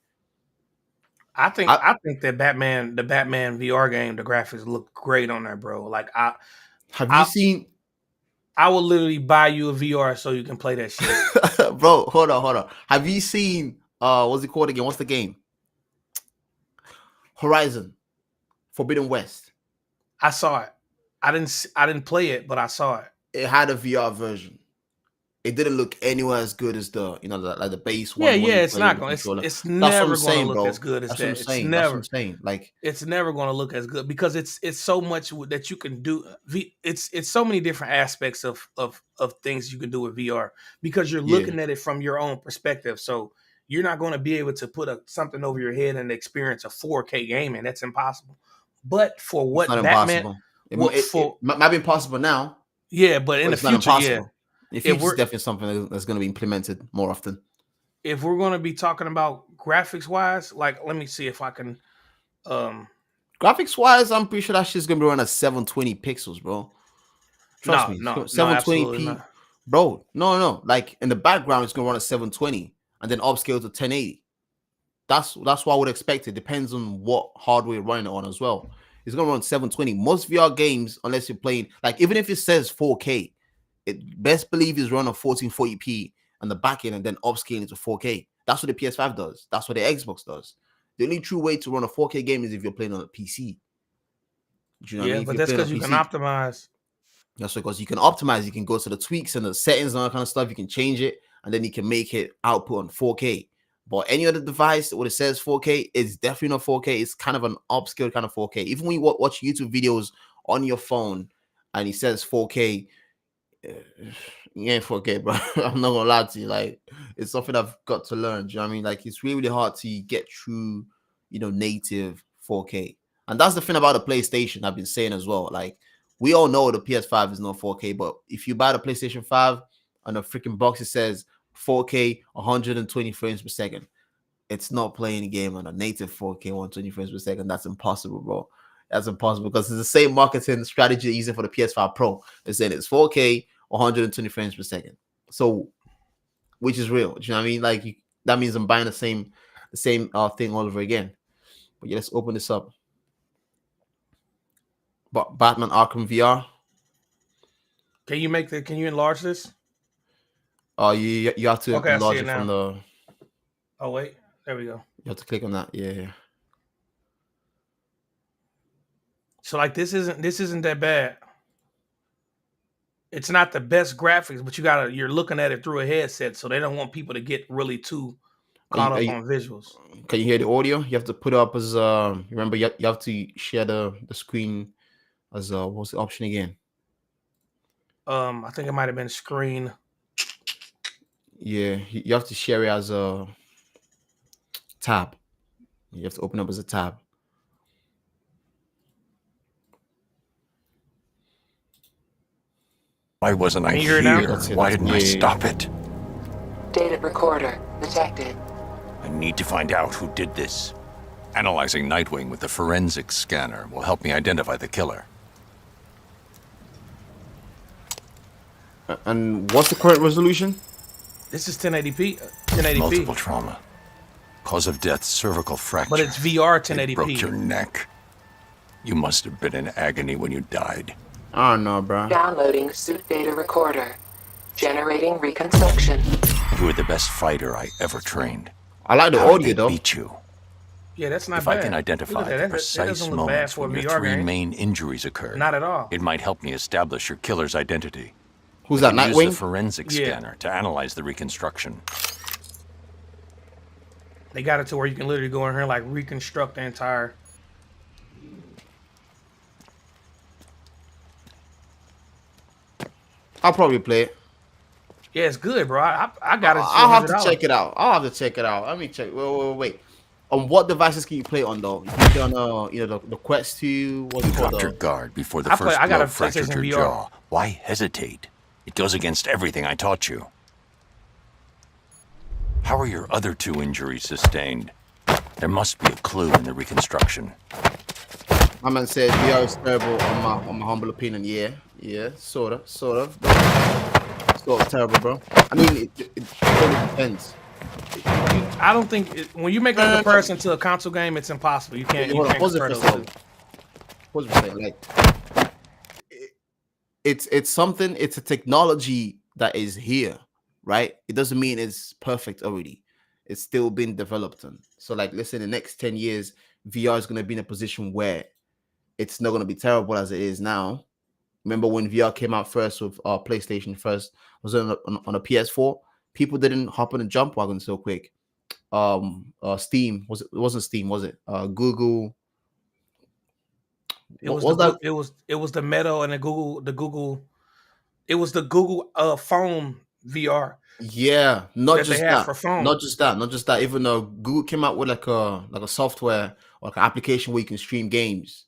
I I think that the Batman VR game, the graphics look great on there, bro. Like have you I seen I will literally buy you a VR so you can play that shit. bro, hold on. Have you seen what's it called again? What's the game? Horizon Forbidden West. I saw it. I didn't play it, but I saw it. It had a VR version. It didn't look anywhere as good as like the base Yeah, one yeah, you it's play with not the going. controller. It's That's what I'm never going to saying, look as bro. good as That's what I'm that. saying. That's what I'm saying. Like, It's never going to look as good because it's so much that you can do. It's so many different aspects of things you can do with VR because you're yeah, looking at it from your own perspective. So you're not going to be able to put something over your head and experience a 4K gaming. That's impossible. But for it's not what Batman, impossible. It, what it for? might be impossible now, Yeah, but in but the it's not future, yeah. impossible. In the If future, it's we're definitely something that's going to be implemented more often. if we're going to be talking about graphics wise, like let me see if I can. Um, Graphics wise, I'm pretty sure that shit's going to be running at 720 pixels, bro. Trust no, me, no, no, absolutely 720p, not. bro. No. Like in the background, it's going to run at 720 and then upscale to 1080. That's what I would expect. It depends on what hardware you're running it on as well. It's gonna run 720. Most VR games, unless you're playing, like even if it says 4K, it best believe is run on 1440p on the back end and then upscaling to 4K. That's what the PS5 does. That's what the Xbox does. The only true way to run a 4K game is if you're playing on a PC. Do you know what I Yeah, mean? If but you're that's playing on because a you can PC, optimize. that's because you can optimize. You can go to the tweaks and the settings and all that kind of stuff. You can change it, and then you can make it output on 4K. But any other device, what it says 4K, it's definitely not 4K. It's kind of an upscale kind of 4K. Even when you watch YouTube videos on your phone and it says 4K, you ain't 4K, bro. I'm not gonna lie to you. Like, it's something I've got to learn. Do you know what I mean? Like, it's really, really hard to get true, native 4K. And that's the thing about the PlayStation I've been saying as well. Like, we all know the PS5 is not 4K, but if you buy the PlayStation 5 on the freaking box, it says 4K 120 frames per second. It's not playing a game on a native 4K 120 frames per second. That's impossible, bro. That's impossible because it's the same marketing strategy they're using for the PS5 Pro. They're saying it's 4K 120 frames per second. So, which is real? Do you know what I mean? Like, that means I'm buying the same thing all over again. But yeah, let's open this up. But Batman Arkham VR. Can you enlarge this? You have to Okay, I see enlarge it it from now. the. Oh wait, there we go. You have to click on that. Yeah. So like this isn't that bad. it's not the best graphics, but you're looking at it through a headset, so they don't want people to get really too caught up on visuals. Can you hear the audio? You have to put it up as remember you have to share the screen as what's the option again? I think it might have been screen. Yeah, you have to share it as a tab. You have to open up as a tab. Why wasn't I Can you hear it now? here? Why didn't I stop it? Data recorder detected. I need to find out who did this. Analyzing Nightwing with the forensics scanner will help me identify the killer. And what's the current resolution? This is 1080p. 1080p. Multiple trauma. Cause of death, cervical fracture. But it's VR It 1080p. broke your neck. You must have been in agony when you died. I don't know, bro. Downloading suit data recorder. Generating reconstruction. You were the best fighter I ever trained. I like the How did audio they though. beat you? Yeah, that's not If bad. I can identify Look at the that. That precise doesn't look bad moments for a when your VR three game. main injuries occurred, Not at all. it might help me establish your killer's identity. Who's that? Use the Nightwing? forensics Yeah. scanner to analyze the reconstruction. They got it to where you can literally go in here and like reconstruct the entire. I'll probably play it. Yeah, it's good, bro. I got it. I'll have to check it out. Let me check. Wait. On what devices can you play on though? You can play on the Quest 2. What's You it called? dropped your guard before the I first got blow a fractured your PlayStation VR. jaw. Why hesitate? It goes against everything I taught you. How are your other two injuries sustained? There must be a clue in the reconstruction. My man said VR is terrible on my humble opinion. Yeah, sort of. Sort of terrible, bro. I mean, it totally depends. I don't think when you make a comparison to a console game, it's impossible. You can't. You can't compare those two. What's it saying? Like, it's something. It's a technology that is here, right? It doesn't mean it's perfect already. It's still being developed on. So, like, let's say in the next 10 years, VR is going to be in a position where it's not going to be terrible as it is now. Remember when VR came out first with PlayStation first was on a PS4? People didn't hop on a jump wagon so quick. Steam it wasn't Steam, was it? Google. It was What the was that? it was the Meta and the Google. It was the Google phone VR Yeah, not that they just have that. for phone. Not just that. Even though Google came out with like a software or like an application where you can stream games.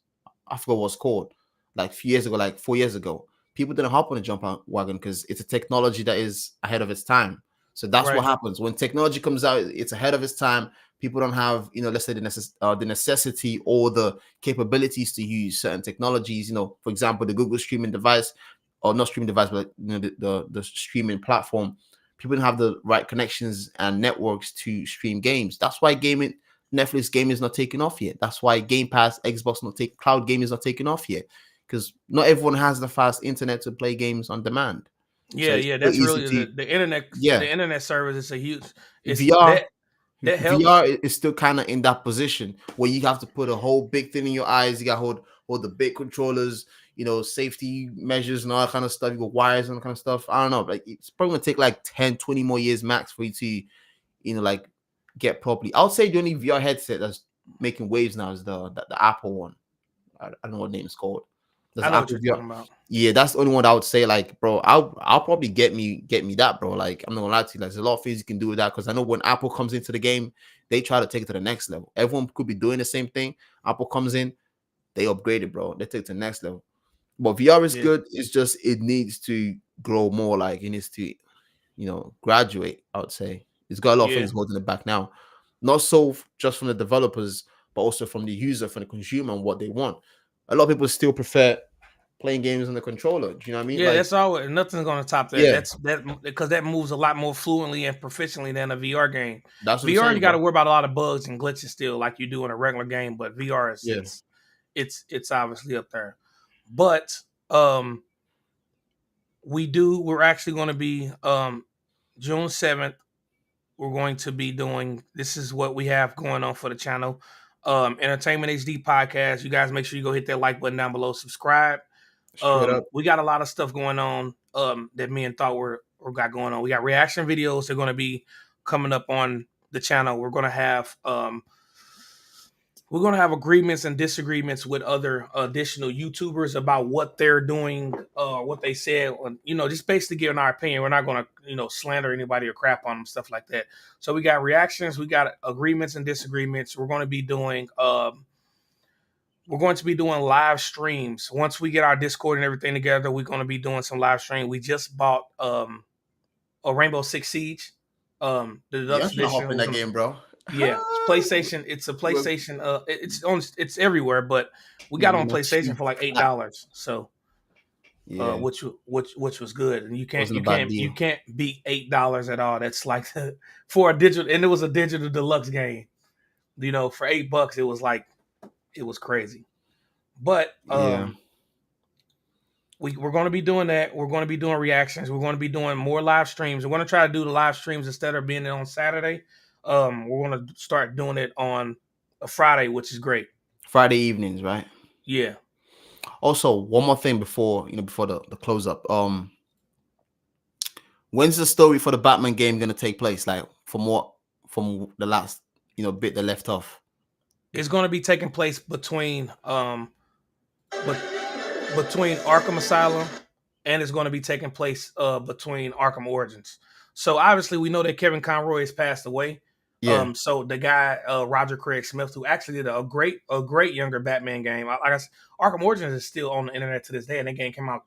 I forgot what it's called. Like a few years ago, like 4 years ago, people didn't hop on a jump wagon because it's a technology that is ahead of its time. So that's Right. what happens when technology comes out. It's ahead of its time. People don't have, let's say the necessity or the capabilities to use certain technologies. For example, the Google streaming device, or not streaming device, but the streaming platform. People don't have the right connections and networks to stream games. That's why Netflix gaming is not taking off yet. That's why Game Pass, Xbox cloud gaming is not taking off yet. Because not everyone has the fast internet to play games on demand. Yeah, So that's easy really the internet. Yeah. The internet service is a huge. It's VR. that helps. VR is still kind of in that position where you have to put a whole big thing in your eyes. You got to hold the big controllers, safety measures and all that kind of stuff. You got wires and that kind of stuff. I don't know. Like, it's probably going to take like 10, 20 more years max for you to, like, get properly. I would say the only VR headset that's making waves now is the Apple one. I don't know what name it's called. I know what you're talking about. Yeah, that's the only one I would say. Like, bro, I'll probably get me that, bro. Like, I'm not gonna lie to you. Like, there's a lot of things you can do with that because I know when Apple comes into the game, they try to take it to the next level. Everyone could be doing the same thing. Apple comes in, they upgrade it, bro. They take it to the next level. But VR is good. It's just it needs to grow more. Like, it needs to, graduate. I would say it's got a lot of things holding it back now. Not so just from the developers, but also from the user, from the consumer, and what they want. A lot of people still prefer playing games on the controller. Do you know what I mean? Yeah, like, that's all. Nothing's gonna top that. Yeah. That's because that moves a lot more fluently and proficiently than a VR game. That's what I'm VR, saying, you got to bro. worry about a lot of bugs and glitches still, like you do in a regular game. But VR is it's obviously up there. But we're actually going to be June 7th. We're going to be doing. This is what we have going on for the channel. Entertainment HD podcast. You guys make sure you go hit that like button down below. Subscribe. Straight up. We got a lot of stuff going on. that me and Thought were got going on. We got reaction videos. They're going to be coming up on the channel. We're going to have agreements and disagreements with other additional YouTubers about what they're doing, what they said, just basically giving our opinion. We're not going to, slander anybody or crap on them, stuff like that. So we got reactions, we got agreements and disagreements. We're going to be doing live streams. Once we get our Discord and everything together, we're going to be doing some live stream. We just bought a Rainbow Six Siege, the deluxe Yeah, edition. hop in that game, bro. Yeah, PlayStation. It's a PlayStation. It's everywhere, but we got on PlayStation for like $8. So, which was good, and you can't beat $8 at all. That's like for a digital, and it was a digital deluxe game. For $8, it was crazy. But we're going to be doing that. We're going to be doing reactions. We're going to be doing more live streams. We're going to try to do the live streams instead of being on Saturday. We're going to start doing it on a Friday, which is great. Friday evenings, right? Yeah. Also, one more thing before the close up. When's the story for the Batman game going to take place? Like from the last bit that left off. It's going to be taking place between Arkham Asylum, and it's going to be taking place between Arkham Origins. So obviously we know that Kevin Conroy has passed away. Yeah. So the guy Roger Craig Smith, who actually did a great younger Batman game. Like I said, Arkham Origins is still on the internet to this day, and that game came out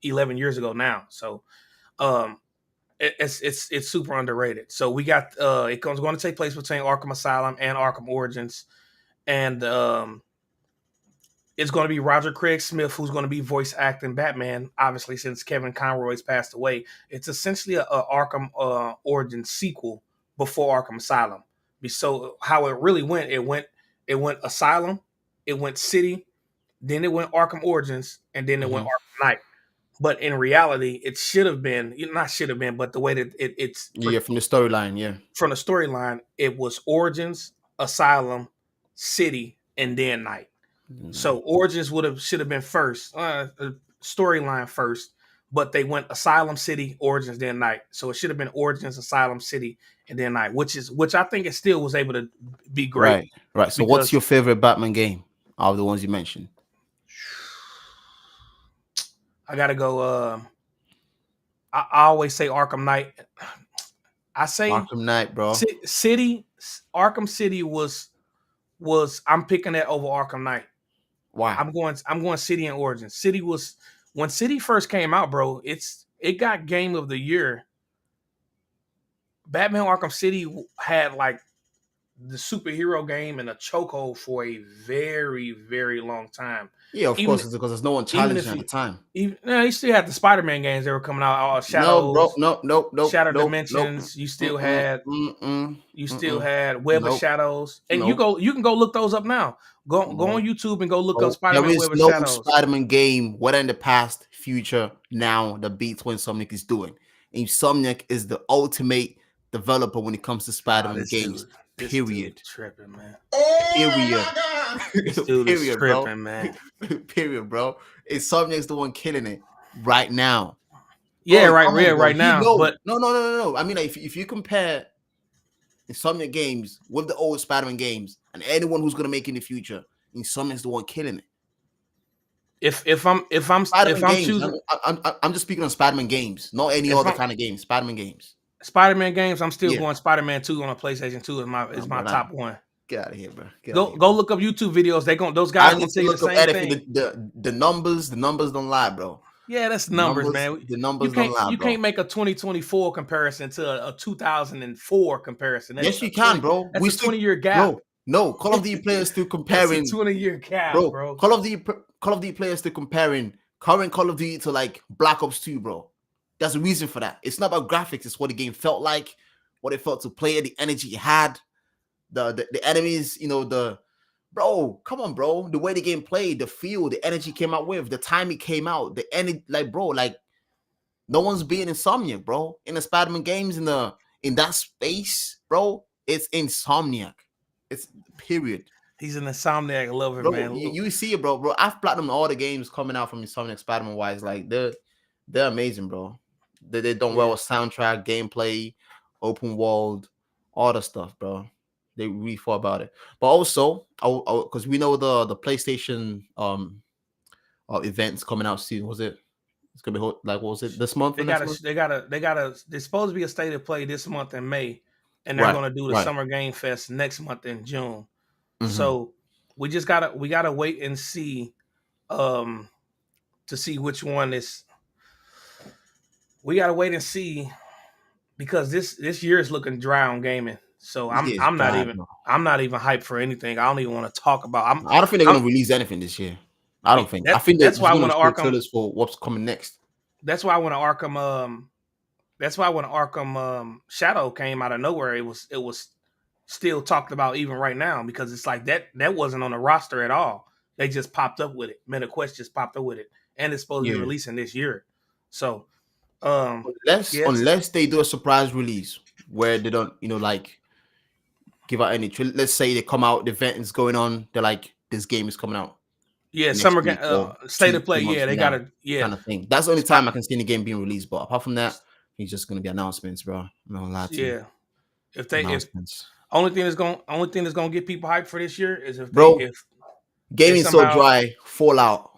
11 years ago now. So it's super underrated. So we got it's going to take place between Arkham Asylum and Arkham Origins, and it's going to be Roger Craig Smith who's going to be voice acting Batman. Obviously, since Kevin Conroy's passed away, it's essentially a Arkham Origins sequel before Arkham Asylum. So how it really went, it went Asylum, it went City, then it went Arkham Origins, and then it went Arkham Knight. But in reality, it but the way that it's from the storyline, from the storyline, it was Origins, Asylum, City, and then Night. So Origins should have been first, storyline first, but they went Asylum, City, Origins, then Night. So it should have been Origins, Asylum, City, and then Night, which I think it still was able to be great. Right. So what's your favorite Batman game out of the ones you mentioned? I gotta go. I always say Arkham Knight. I say Arkham Knight, bro. Arkham City was I'm picking that over Arkham Knight. Wow. I'm going City and Origins. City was when City first came out, bro. It got Game of the Year. Batman Arkham City had like the superhero game and a chokehold for a very, very long time. Yeah, of course, it's because there's no one challenging at the time. You still had the Spider-Man games that were coming out. Shadows, no, Shadow Dimensions. You still had Web of Shadows, and you can go look those up now. Go on YouTube and go look up Spider-Man Web of Shadows. There is no Spider-Man game, whether in the past, future, now, that beats what Insomniac is doing. Insomniac is the ultimate developer when it comes to Spider-Man games. Period. Tripping, man. Period. This dude is tripping, man. Period, bro. Insomniac's the one killing it right now. Yeah, right now. But no. I mean, like, if you compare Insomniac games with the old Spider-Man games and anyone who's gonna make it in the future, Insomniac's the one killing it. If I'm choosing, I'm just speaking on Spider-Man games, not any other kind of games. Spider-Man games. Spider-Man games, I'm still going Spider-Man 2 on a PlayStation 2 is my top one. Get out of here, bro. Go look up YouTube videos. Those guys will tell you the same thing. The numbers don't lie, bro. Yeah, that's numbers, man. The numbers don't lie, bro. You can't make a 2024 comparison to a 2004 comparison. Yes, you can, bro. That's a 20-year gap. No, Call of Duty players to comparing. That's a 20-year gap, bro. Call of Duty players to comparing current Call of Duty to like Black Ops 2, bro. There's a reason for that. It's not about graphics. It's what the game felt like, what it felt to play, the energy it had, the enemies, bro, come on, bro. The way the game played, the feel, the energy came out with, the time it came out, the energy, like, bro, like, no one's being Insomniac, bro. In the Spider-Man games, in that space, bro, it's Insomniac. It's period. He's an Insomniac lover, bro, man. You see it, bro. I've platinum all the games coming out from Insomniac Spider-Man wise. Like, They're amazing, bro. They done well with soundtrack, gameplay, open world, all the stuff, bro. They really thought about it. But also, because we know the PlayStation events coming out soon. Was it? It's gonna be like, what was it, this month or next month? There's supposed to be a state of play this month in May, and they're Right, gonna do the right. Summer Game Fest next month in June. Mhm. So we gotta wait and see to see which one is. We gotta wait and see because this year is looking dry on gaming. So I'm not even hyped for anything. I don't even want to talk about. I don't think they're gonna release anything this year. I don't think. I think that's why I want want to to Arkham. trailers for what's coming next. That's why when Arkham that's why when Arkham Shadow came out of nowhere, it was still talked about even right now because it's like that wasn't on the roster at all. They just popped up with it. MetaQuest just popped up with it, and it's supposed to be releasing this year. So unless they do a surprise release where they don't, like give out any. Let's say they come out, the event is going on. They're like, this game is coming out. Yeah, summer game, state of play. Yeah, they got to kind of thing. That's the only time I can see the game being released. But apart from that, it's just gonna be announcements, bro. I'm not gonna lie to you. Only thing that's gonna get people hyped for this year is if gaming's so dry. Fallout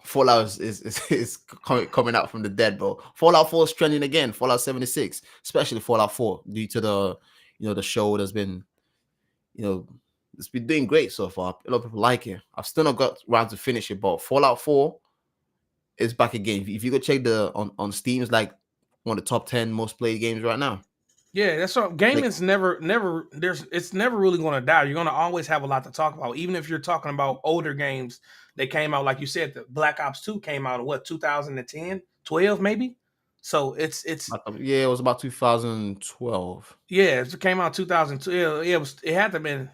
is coming out from the dead, bro. Fallout 4 is trending again. Fallout 76, especially Fallout 4, due to the the show that's been it's been doing great so far. A lot of people like it. I've still not got around to finish it, but Fallout 4 is back again. If you go check on Steam, it's like one of the top 10 most played games right now. Yeah, that's what gaming's it's never really going to die. You're going to always have a lot to talk about, even if you're talking about older games. They came out, like you said, the Black Ops 2 came out in what, 2010, 12 maybe. So it's it was about 2012. Yeah, it came out 2012. Yeah, it had to have been.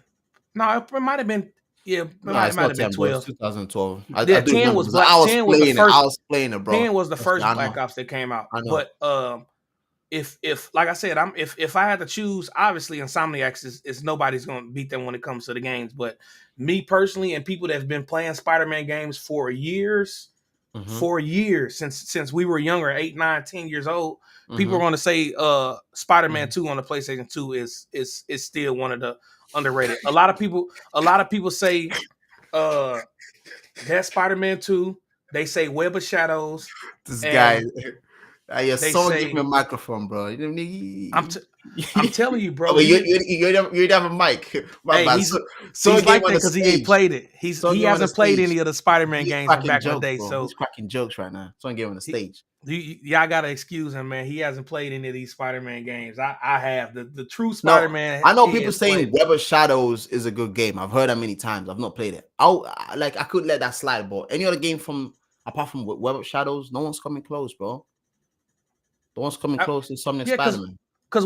No, it might have been. Yeah, it might have been 12. 2012. 10 was Black. 10 was the first. I was playing it, bro. 10 was the first Black Ops that came out. But if like I said, if I had to choose, obviously Insomniacs is nobody's gonna beat them when it comes to the games. But me personally, and people that have been playing Spider-Man games for years, since we were younger, 8, 9, 10 years old, people are gonna say Spider-Man 2 on the PlayStation 2 is still one of the underrated. A lot of people say that Spider-Man 2. They say Web of Shadows. This guy. Someone give me a microphone, bro. I'm telling you, bro. You don't have a mic. He's like that because he ain't played it. He hasn't played any of the Spider-Man games from back in the day. So he's cracking jokes right now. Someone give him the stage. Y'all gotta excuse him, man. He hasn't played any of these Spider-Man games. I have the true Spider-Man. I know people saying Web of Shadows is a good game. I've heard that many times. I've not played it. I could let that slide, but any other game apart from Web of Shadows, no one's coming close, bro. The one's coming close to something Spider-Man. Because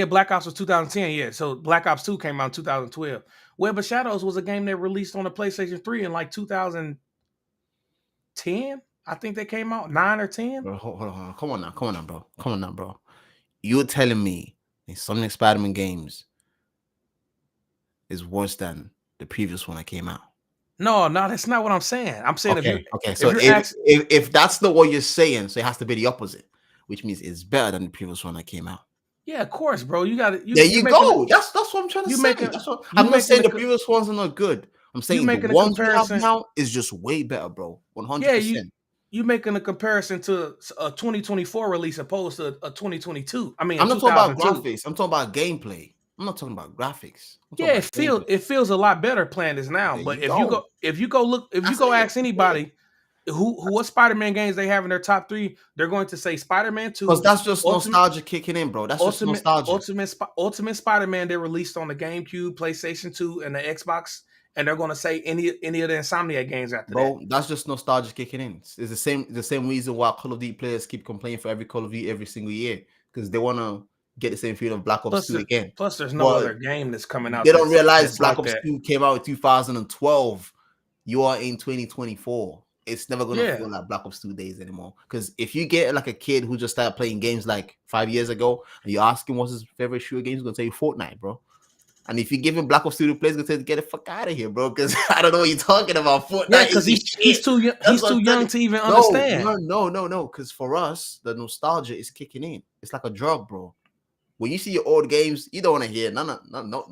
Black Ops was 2010, yeah. So Black Ops 2 came out in 2012. Web of Shadows was a game that released on the PlayStation 3 in like 2010. I think they came out 9 or 10. Bro, hold on. Come on now, bro. You're telling me Insomniac Spider-Man games is worse than the previous one that came out? No, that's not what I'm saying. I'm saying if that's not what you're saying, so it has to be the opposite, which means it's better than the previous one that came out. Yeah, of course, bro. You got it. There you go. That's what I'm trying to say. I'm not saying the previous ones are not good. I'm saying the ones we have now is just way better, bro. 100%. Yeah, you making a comparison to a 2024 release opposed to a 2022. I mean, I'm not talking about graphics. I'm talking about gameplay. I'm not talking about graphics. Yeah, it feels a lot better playing this now. But if you go ask anybody what Spider-Man games they have in their top 3, they're going to say Spider-Man 2. Because that's just nostalgia kicking in, bro. That's just nostalgia. Ultimate Spider-Man they released on the GameCube, PlayStation 2, and the Xbox, and they're going to say any of the Insomniac games after that. Bro, that's just nostalgia kicking in. It's the same reason why Call of Duty players keep complaining for every Call of Duty every single year, because they want to get the same feeling of Black Ops 2 again. Plus, there's no other game that's coming out. They don't realize Black Ops 2 came out in 2012. You are in 2024. It's never going to feel like Black Ops 2 days anymore. Because if you get like a kid who just started playing games like 5 years ago and you ask him what's his favorite shooter game, he's going to tell you Fortnite, bro. And if you give him Black Ops 2 to play, he's gonna say, get the fuck out of here, bro. Because I don't know what you're talking about. Fortnite Yeah, because is he's too young. He's too young to even understand. No. Because for us, the nostalgia is kicking in. It's like a drug, bro. When you see your old games, you don't want to hear no,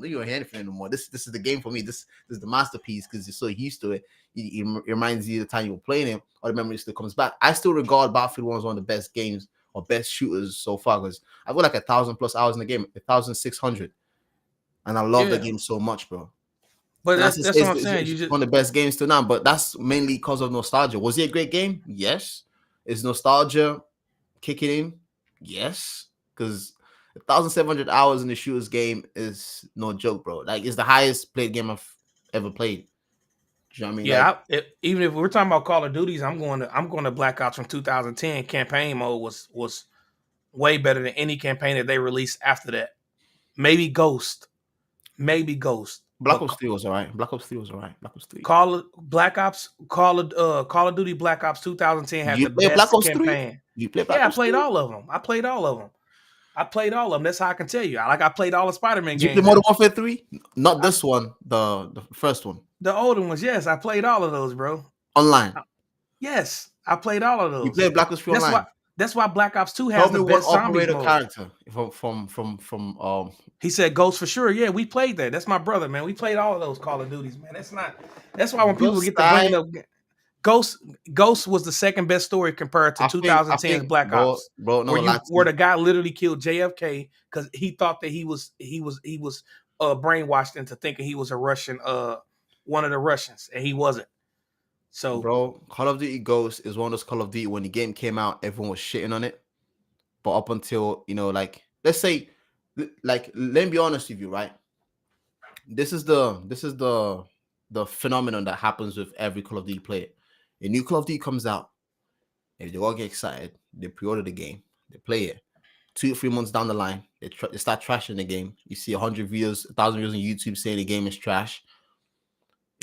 you don't hear anything anymore. This is the game for me. This is the masterpiece because you're so used to it. It reminds you of the time you were playing it, or the memory still comes back. I still regard Battlefield 1 as one of the best games or best shooters so far because I've got like 1,000+ hours in the game, 1,600, and I love the game so much, bro. But And that's what I'm saying. It's one of the best games till now, but that's mainly because of nostalgia. Was it a great game? Yes. Is nostalgia kicking in? Yes, because 1,700 hours in the shooters game is no joke, bro. Like, it's the highest played game I've ever played. Do you know what I mean? Yeah, even if we're talking about Call of Duties, I'm going to Black Ops from 2010. Campaign mode was way better than any campaign that they released after that. Maybe Ghost. Black Ops 3 was alright. Black Ops 3. Call of Duty Black Ops 2010 had the best Black Ops campaign. 3? You play Black Ops 3? I played all of them. I played all of them. That's how I can tell you. I played all the Spider-Man games. Did you play Modern Warfare 3? Not this one, the first one. The older ones, yes. I played all of those, bro. Online? Yes, I played all of those. You played Black Ops 3 online? That's why Black Ops 2 has the best zombie mode. Character from He said Ghost for sure. Yeah, we played that. That's my brother, man. We played all of those Call of Duties, man. That's why when people get to bring it up, Ghost was the second best story compared to 2010's Black Ops. Bro, where the guy literally killed JFK because he thought that he was brainwashed into thinking he was a Russian, one of the Russians, and he wasn't. So, bro, Call of Duty Ghost is one of those Call of Duty when the game came out, everyone was shitting on it. But up until, like, let's say, like, let me be honest with you, right? This is the phenomenon that happens with every Call of Duty player. A new Call of Duty comes out, and they all get excited. They pre-order the game, they play it. 2 or 3 months down the line, they start trashing the game. You see 100 views, 1,000 views on YouTube saying the game is trash.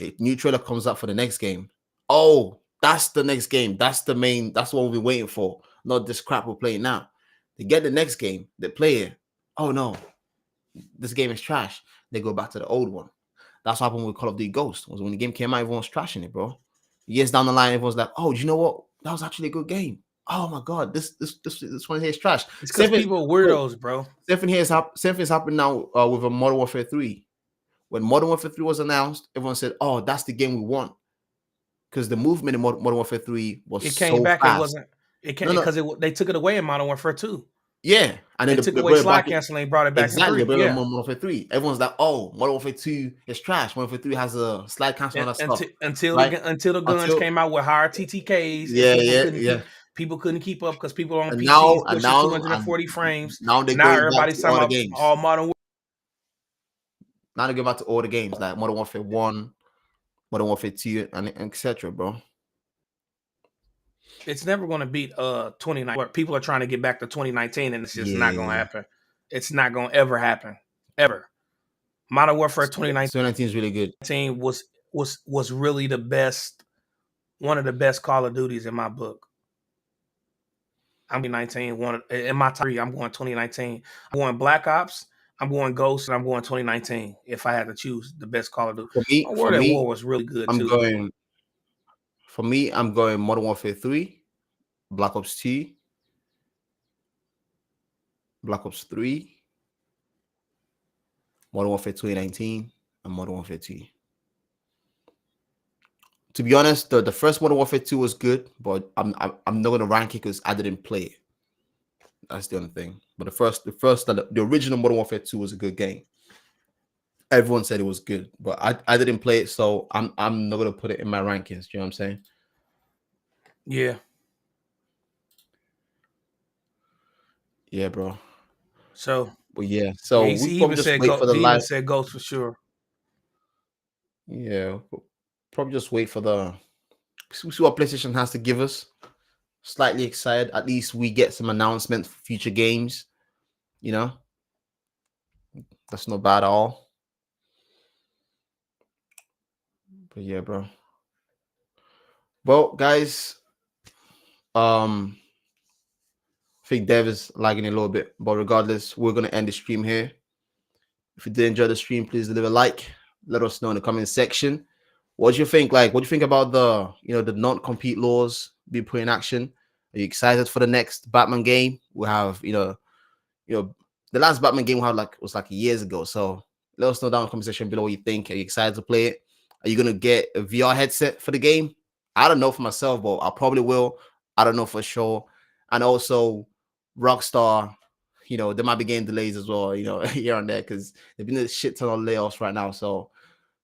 A new trailer comes out for the next game. Oh, that's the next game. That's the one we've been waiting for. Not this crap we're playing now. They get the next game, they play it. Oh no, this game is trash. They go back to the old one. That's what happened with Call of Duty Ghost. Was when the game came out, everyone was trashing it, bro. Years down the line, everyone's like, "Oh, do you know what? That was actually a good game. Oh my god, this one here is trash." It's because people are weirdos, bro. Same thing is happening now with a Modern Warfare 3. When Modern Warfare 3 was announced, everyone said, "Oh, that's the game we want." Because the movement in Modern Warfare 3 was it came so back. fast. It wasn't. It came because they took it away in Modern Warfare 2. Yeah, and then they took away slide canceling. They brought it back. Exactly, to 3. Yeah. Modern Warfare 3. Everyone's like, "Oh, Modern Warfare 2 is trash. Modern Warfare 3 has a slide cancel and that stuff." Until the guns came out with higher TTKs. Yeah. People couldn't keep up because people on PCs now, pushing 240 frames. Now everybody's talking about games. All Modern. Now they go back to all the games like Modern Warfare 1, Modern Warfare 2, and etc., bro. It's never going to beat 2019. Where people are trying to get back to 2019, and it's just not going to happen. It's not going to ever happen, ever. Modern Warfare 2019 is really good. Was really the best, one of the best Call of Duties in my book. I'm 19. In my top 3, I'm going 2019. I'm going Black Ops. I'm going Ghost, and I'm going 2019. If I had to choose the best Call of Duty, World at War was really good too. For me, I'm going Modern Warfare 3, Black Ops 2, Black Ops 3, Modern Warfare 2019, and Modern Warfare 2. To be honest, the first Modern Warfare 2 was good, but I'm not gonna rank it because I didn't play it. That's the only thing. But the original Modern Warfare 2 was a good game. Everyone said it was good, but I didn't play it, so I'm not gonna put it in my rankings. Do you know what I'm saying? Yeah. Yeah, bro. So, but yeah, so he even said Ghost for sure. Yeah, probably just wait for see what PlayStation has to give us. Slightly excited. At least we get some announcements for future games. You know, that's not bad at all. But yeah, bro. Well, guys, I think Dev is lagging a little bit, but regardless, we're gonna end the stream here. If you did enjoy the stream, please leave a like. Let us know in the comment section. What do you think? Like, what do you think about the the non-compete laws being put in action? Are you excited for the next Batman game? We have the last Batman game we had was like years ago. So let us know down in the comment section below what you think. Are you excited to play it? Are you gonna get a VR headset for the game? I don't know for myself, but I probably will. I don't know for sure. And also, Rockstar, there might be game delays as well, here and there, because they've been a shit ton of layoffs right now. So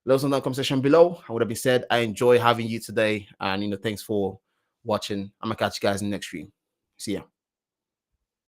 let us know in the comment section below. And with that being said, I enjoy having you today. And thanks for watching. I'm gonna catch you guys in the next stream. See ya.